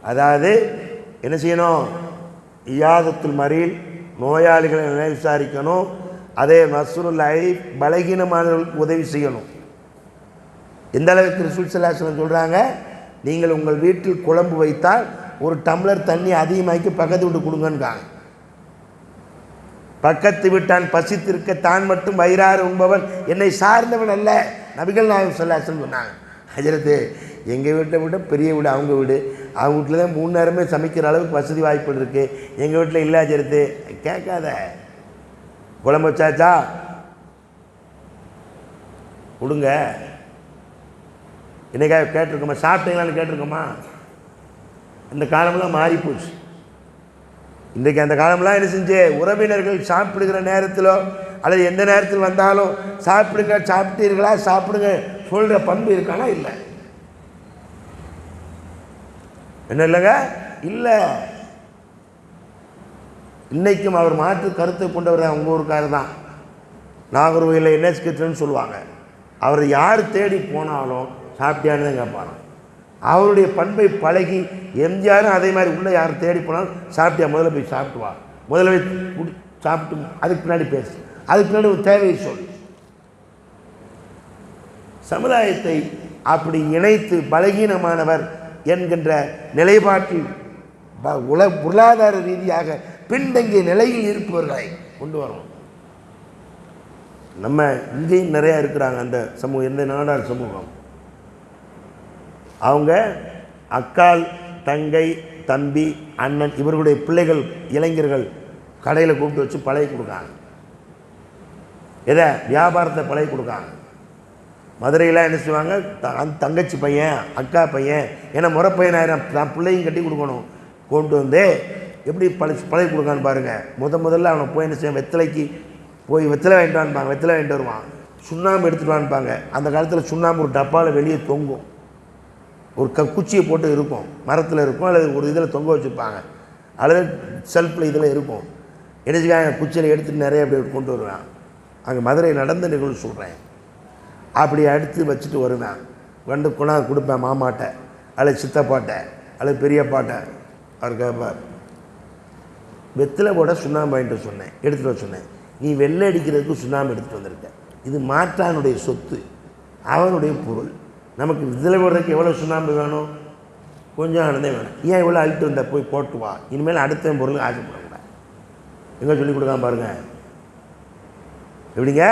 அதாவது என்ன செய்யணும்? இயாதத்துல் மரீல், நோயாளிகளை நிலை விசாரிக்கணும். அதே நஸ்ருல் ஐப், பலகீனமானவர்களுக்கு உதவி செய்யணும். எந்த அளவுக்கு ரசூல் ஸல்லல்லாஹு அலைஹி வஸல்லம் சொல்கிறாங்க, நீங்கள் உங்கள் வீட்டில் குழம்பு வைத்தால் ஒரு டம்ளர் தண்ணி அதிகமாக்கி பக்கத்து விட்டு கொடுங்கன்றாங்க. பக்கத்து விட்டான் பசித்திருக்க தான் மட்டும் வயிறாறு உண்பவன் என்னை சார்ந்தவன் அல்ல, நபிகள் நாயகம் ஸல்லல்லாஹு அலைஹி வஸல்லம் சொன்னாங்க. ஹஜரத்து, எங்கள் வீட்டை விட பெரிய வீடு அவங்க வீடு, அவங்க வீட்டில் தான் 3 நேரமே சமைக்கிற அளவுக்கு வசதி வாய்ப்புகள் இருக்குது, எங்கள் வீட்டில் இல்லை ஹஜரத்து. கேட்காத, குழம்பு வச்சாச்சா கொடுங்க. என்னைக்காக கேட்டிருக்கோமா? சாப்பிட்டீங்களான்னு கேட்டிருக்கோமா? இந்த காலம்லாம் மாறி போச்சு. இன்றைக்கு அந்த காலம்லாம் என்ன செஞ்சு, உறவினர்கள் சாப்பிடுகிற நேரத்திலோ அல்லது எந்த நேரத்தில் வந்தாலும் சாப்பிடுங்க, சாப்பிட்டீர்களா, சாப்பிடுங்க சொல்கிற பண்பு இருக்கானா? இல்லை. என்ன இல்லைங்க? இல்லை. இன்றைக்கும் அவர் மாற்று கருத்தை கொண்டவர் தான். உங்கள் ஊருக்காரர் தான். நாகர்கோவிலில் என்எஸ் கிச்சன்னு சொல்லுவாங்க. அவர் யார் தேடி போனாலும் சாப்பிட்டியான்னு தான் கேட்பாங்க. அவருடைய பண்பை பழகி எம்ஜிஆரும் அதே மாதிரி உள்ள யார் தேடி போனாலும் சாப்பிட்டியா, முதல்ல போய் சாப்பிட்டு வா, முதல்ல போய் சாப்பிட்டு அதுக்கு பின்னாடி பேசு, அதுக்கு பின்னாடி ஒரு தேவையை சொல். சமுதாயத்தை அப்படி இணைத்து பலகீனமானவர் என்கின்ற நிலைப்பாட்டில் பொருளாதார ரீதியாக பின்தங்கிய நிலையில் இருப்பவர்களை கொண்டு வரும். நம்ம இங்கேயும் நிறையா இருக்கிறாங்க அந்த சமூகம், எந்த நாடார் சமூகம். அவங்க அக்கால், தங்கை, தம்பி, அண்ணன் இவர்களுடைய பிள்ளைகள் இளைஞர்கள் கடையில் கூப்பிட்டு வச்சு பழகி கொடுக்காங்க. எதை? வியாபாரத்தை பழகி கொடுக்காங்க. மதுரையில் என்ன செய்வாங்க, அந்த தங்கச்சி பையன் அக்கா பையன் ஏன்னா முறை பையனாயிரம் தான் பிள்ளையும் கட்டி கொடுக்கணும், கொண்டு வந்து எப்படி பழகி கொடுக்கான்னு பாருங்கள். முதல்ல அவனை போய் என்ன செய்வான், வெத்தலைக்கு போய் வெத்தலை வாங்கிட்டு வான்பாங்க, வெத்தலை வாங்கிட்டு வருவான், சுண்ணாம்பு எடுத்துகிட்டு வான்பாங்க. அந்த காலத்தில் சுண்ணாம்பு ஒரு டப்பாவில் வெளியே தொங்கும், ஒரு குச்சியை போட்டு இருக்கும், மரத்தில் இருக்கும், அல்லது ஒரு இதில் தொங்க வச்சுருப்பாங்க, அல்லது செல்ஃபில் இதில் இருக்கும். என்னச்சுக்காங்க குச்சியில் எடுத்துகிட்டு நிறைய அப்படி கொண்டு வருவேன். அங்கே மதுரை நடந்த நிகழ்வு சொல்கிறேன். அப்படி எடுத்து வச்சுட்டு வருவேன், கொண்டு கொண்டாந்து கொடுப்பேன் மாமாட்ட அல்லது சித்தப்பாட்ட அல்லது பெரியப்பாட்ட. அவர் கேட்பார், வெத்தில போட சுண்ணாம்பு வாங்கிட்டு சொன்னேன், எடுத்துகிட்டு வர சொன்னேன், நீ வெள்ளை அடிக்கிறதுக்கு சுண்ணாம்பு எடுத்துகிட்டு வந்திருக்க, இது மாற்றானுடைய சொத்து, அவனுடைய பொருள். நமக்கு இதில் போடுறதுக்கு எவ்வளோ சுண்ணாம்பு வேணும், கொஞ்சம் ஆனந்தே வேணும், ஏன் இவ்வளோ அழிட்டு வந்த போய் போட்டு வா, இனிமேல் அடுத்த பொருள் ஆசைப்படக்கூடாது. எங்கே சொல்லிக் கொடுக்காம பாருங்கள் எப்படிங்க.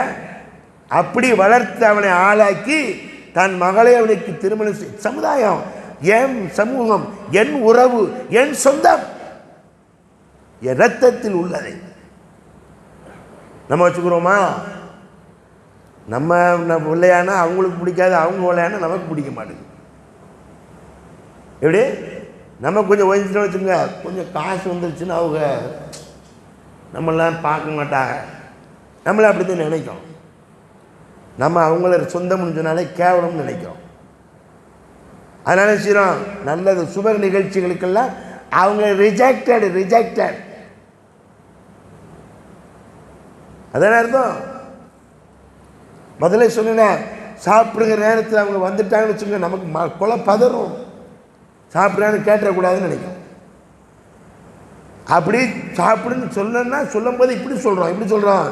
அப்படி வளர்த்து அவனை ஆளாக்கி தன் மகளை அவனுக்கு திருமணம் சமுதாயம், என் சமூகம், என் உறவு, என் சொந்தம், என் ரத்தத்தில் உள்ளதை நம்ம வச்சுக்கிறோமா? நம்ம பிள்ளையானா அவங்களுக்கு பிடிக்காது, அவங்க பிள்ளையானா நமக்கு பிடிக்க மாட்டேங்குது. எப்படி நம்ம கொஞ்சம் வயசுல வச்சுங்க, கொஞ்சம் காசு வந்துருச்சுன்னா அவங்க நம்மளாம் பார்க்க மாட்டாங்க, நம்மளை அப்படி தான் நினைக்கும். நம்ம அவங்கள சொந்தம்னு சொன்னாலே கேவலம்னு நினைக்கிறோம். அதனால செய்கிறோம், நல்லது சுப நிகழ்ச்சிகளுக்கெல்லாம் அவங்க ரிஜெக்டட். அதான அர்த்தம். முதல்ல சொன்னேன், சாப்பிடுங்கிற நேரத்தில் அவங்க வந்துட்டாங்கன்னு வச்சுங்க, நமக்கு கொலை பதறும், சாப்பிட்றான்னு கேட்டக்கூடாதுன்னு நினைக்கும். அப்படி சாப்பிடுன்னு சொல்லணும்னா சொல்லும் போது இப்படி சொல்கிறோம்,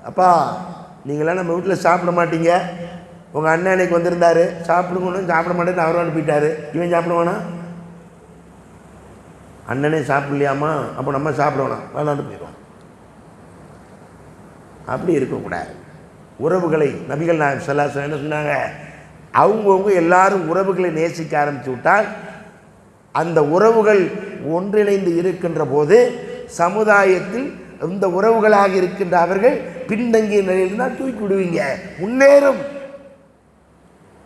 அப்பா நீங்களாம் நம்ம வீட்டில் சாப்பிட மாட்டீங்க, உங்கள் அண்ணன் அன்னைக்கு வந்திருந்தார், சாப்பிடுங்கன்னு சாப்பிட மாட்டேன்னு அவர் அனுப்பிட்டார், இவன் சாப்பிடுவானா? அண்ணனே சாப்பிடலையாமா, அப்போ நம்ம சாப்பிடுவோம், வேணான்னு போயிடுவோம். அப்படி இருக்கக்கூடாது. உறவுகளை நபிகள் நாயகம் ஸல்லல்லாஹு அலைஹி வஸல்லம் என்ன சொன்னாங்க, அவங்கவுங்க எல்லாரும் உறவுகளை நேசிக்க ஆரம்பித்து விட்டால் அந்த உறவுகள் ஒன்றிணைந்து இருக்கின்ற போது சமுதாயத்தில் இந்த உறவுகளாக இருக்கின்ற அவர்கள் பின்தங்கிய நிலையில்தான் தூக்கி விடுவீங்க, முன்னேறும்.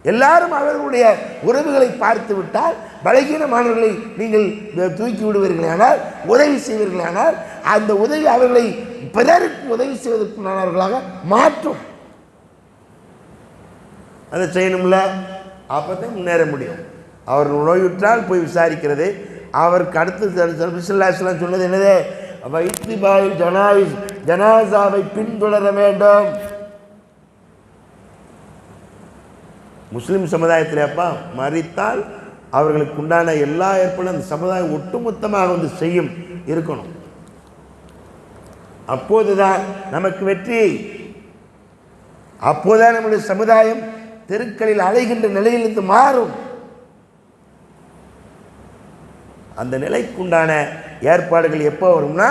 எல்லாரும் அவர்களுடைய உறவுகளை பார்த்து விட்டால் பலகீனமானவர்களை நீங்கள் தூக்கி விடுவீர்களானால், உதவி செய்வீர்களானால் அந்த உதவி அவர்களை பிறருக்கு உதவி செய்வதற்குள்ளானவர்களாக மாற்றும். அதை செய்யணும்ல, அப்போதான் முன்னேற முடியும். அவர் நோயுற்றால் போய் விசாரிக்கிறது. அவருக்கு அடுத்து சொன்னது என்னது, வைத்திபாயில் ஜனாசாவை பின்தொடர வேண்டும். முஸ்லிம் சமுதாயத்தில் அப்பா மரித்தால் அவர்களுக்கு உண்டான எல்லா ஏற்பாடும் அந்த சமுதாயம் ஒட்டுமொத்தமாக வந்து செய்யும் இருக்கணும். அப்போதுதான் நமக்கு வெற்றி. அப்போதான் நம்முடைய சமுதாயம் தெருக்களில் அலைகின்ற நிலையிலிருந்து மாறும். அந்த நிலைக்குண்டான ஏற்பாடுகள் எப்போ வரும்னா,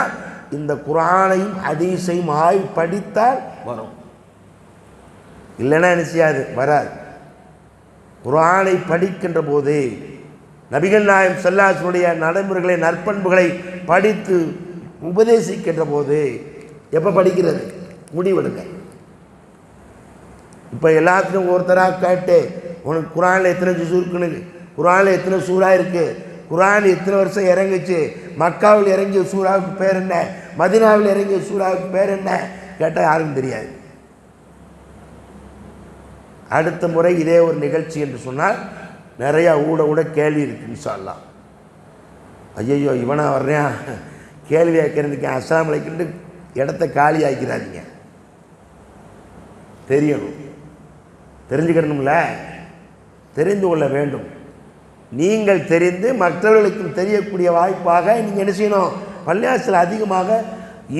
இந்த குர்ஆனையும் ஹதீஸையும் ஆய்வு படித்தால் வரும். இல்லைன்னா என்ன செய்யாது, வராது. குர்ஆனை படிக்கின்ற போது நபிகள் நாயகம் ஸல்லல்லாஹு அலைஹி வஸல்லம் நடைமுறைகளை நற்பண்புகளை படித்து உபதேசிக்கின்ற போது எப்போ படிக்கிறது, முடிவெடுங்க. இப்போ எல்லாத்துக்கும் ஒருத்தராக கேட்டு, உனக்கு குர்ஆனில் எத்தனை ஜுஸ் இருக்குன்னு, குர்ஆனில் எத்தனை சூறா இருக்குது, குர்ஆன் எத்தனை வருஷம் இறங்குச்சு, மக்காவில் இறங்கிய சூறாவுக்கு பேர் என்ன, மதீனாவில் இறங்கிய சூறாவுக்கு பேர் என்ன கேட்டால் யாருக்கும் தெரியாது. அடுத்த முறை இதே ஒரு நிகழ்ச்சி என்று சொன்னால் நிறையா ஊட கேள்வி இருக்குது. இன்ஷா அல்லாஹ். ஐயோ இவனா வர்றேன் கேள்வி கேட்கறதுக்கு அஸ்ஸலாமு அலைக்கும்னு இடத்த காலி ஆக்கிறாதீங்க. தெரியணும், தெரிஞ்சுக்கணும்ல, தெரிந்து கொள்ள வேண்டும். நீங்கள் தெரிந்து மற்றவர்களுக்கும் தெரியக்கூடிய வாய்ப்பாக நீங்கள் என்ன செய்யணும், பள்ளியாசல் அதிகமாக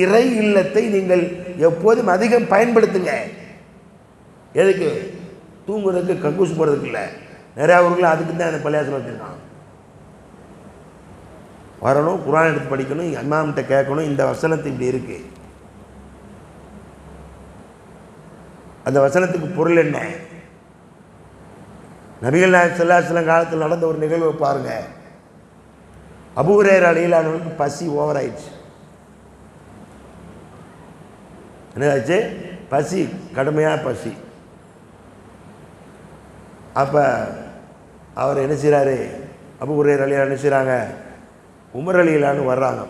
இறை இல்லத்தை நீங்கள் எப்போதும் அதிகம் பயன்படுத்துங்க. எதுக்கு, தூங்குறதுக்கு கக்கூசு போகிறதுக்கு இல்லை. நிறையா ஊர்கள் அதுக்கு தான் அந்த பள்ளியாசல் வச்சுருக்கான். வரணும், குர்ஆன் எடுத்து படிக்கணும், இமாம்கிட்ட கேட்கணும், இந்த வசனத்து இப்படி இருக்கு, அந்த வசனத்துக்கு பொருள் என்ன. நபிகள் நாயகம் ஸல்லல்லாஹு அலைஹி வஸல்லம் காலத்தில் நடந்த ஒரு நிகழ்வை பாருங்க. அபூ ஹுரைரா ரலியல்லாஹு பசி ஓவர் ஆயிடுச்சு. என்னதாச்சு, பசி, கடுமையாக பசி. அப்போ அவர் என்ன செய்கிறாரு, அபூ ஹுரைரா ரலியல்லாஹு என்ன செய்கிறாங்க, உமர் ரலியல்லாஹு வர்றாங்க.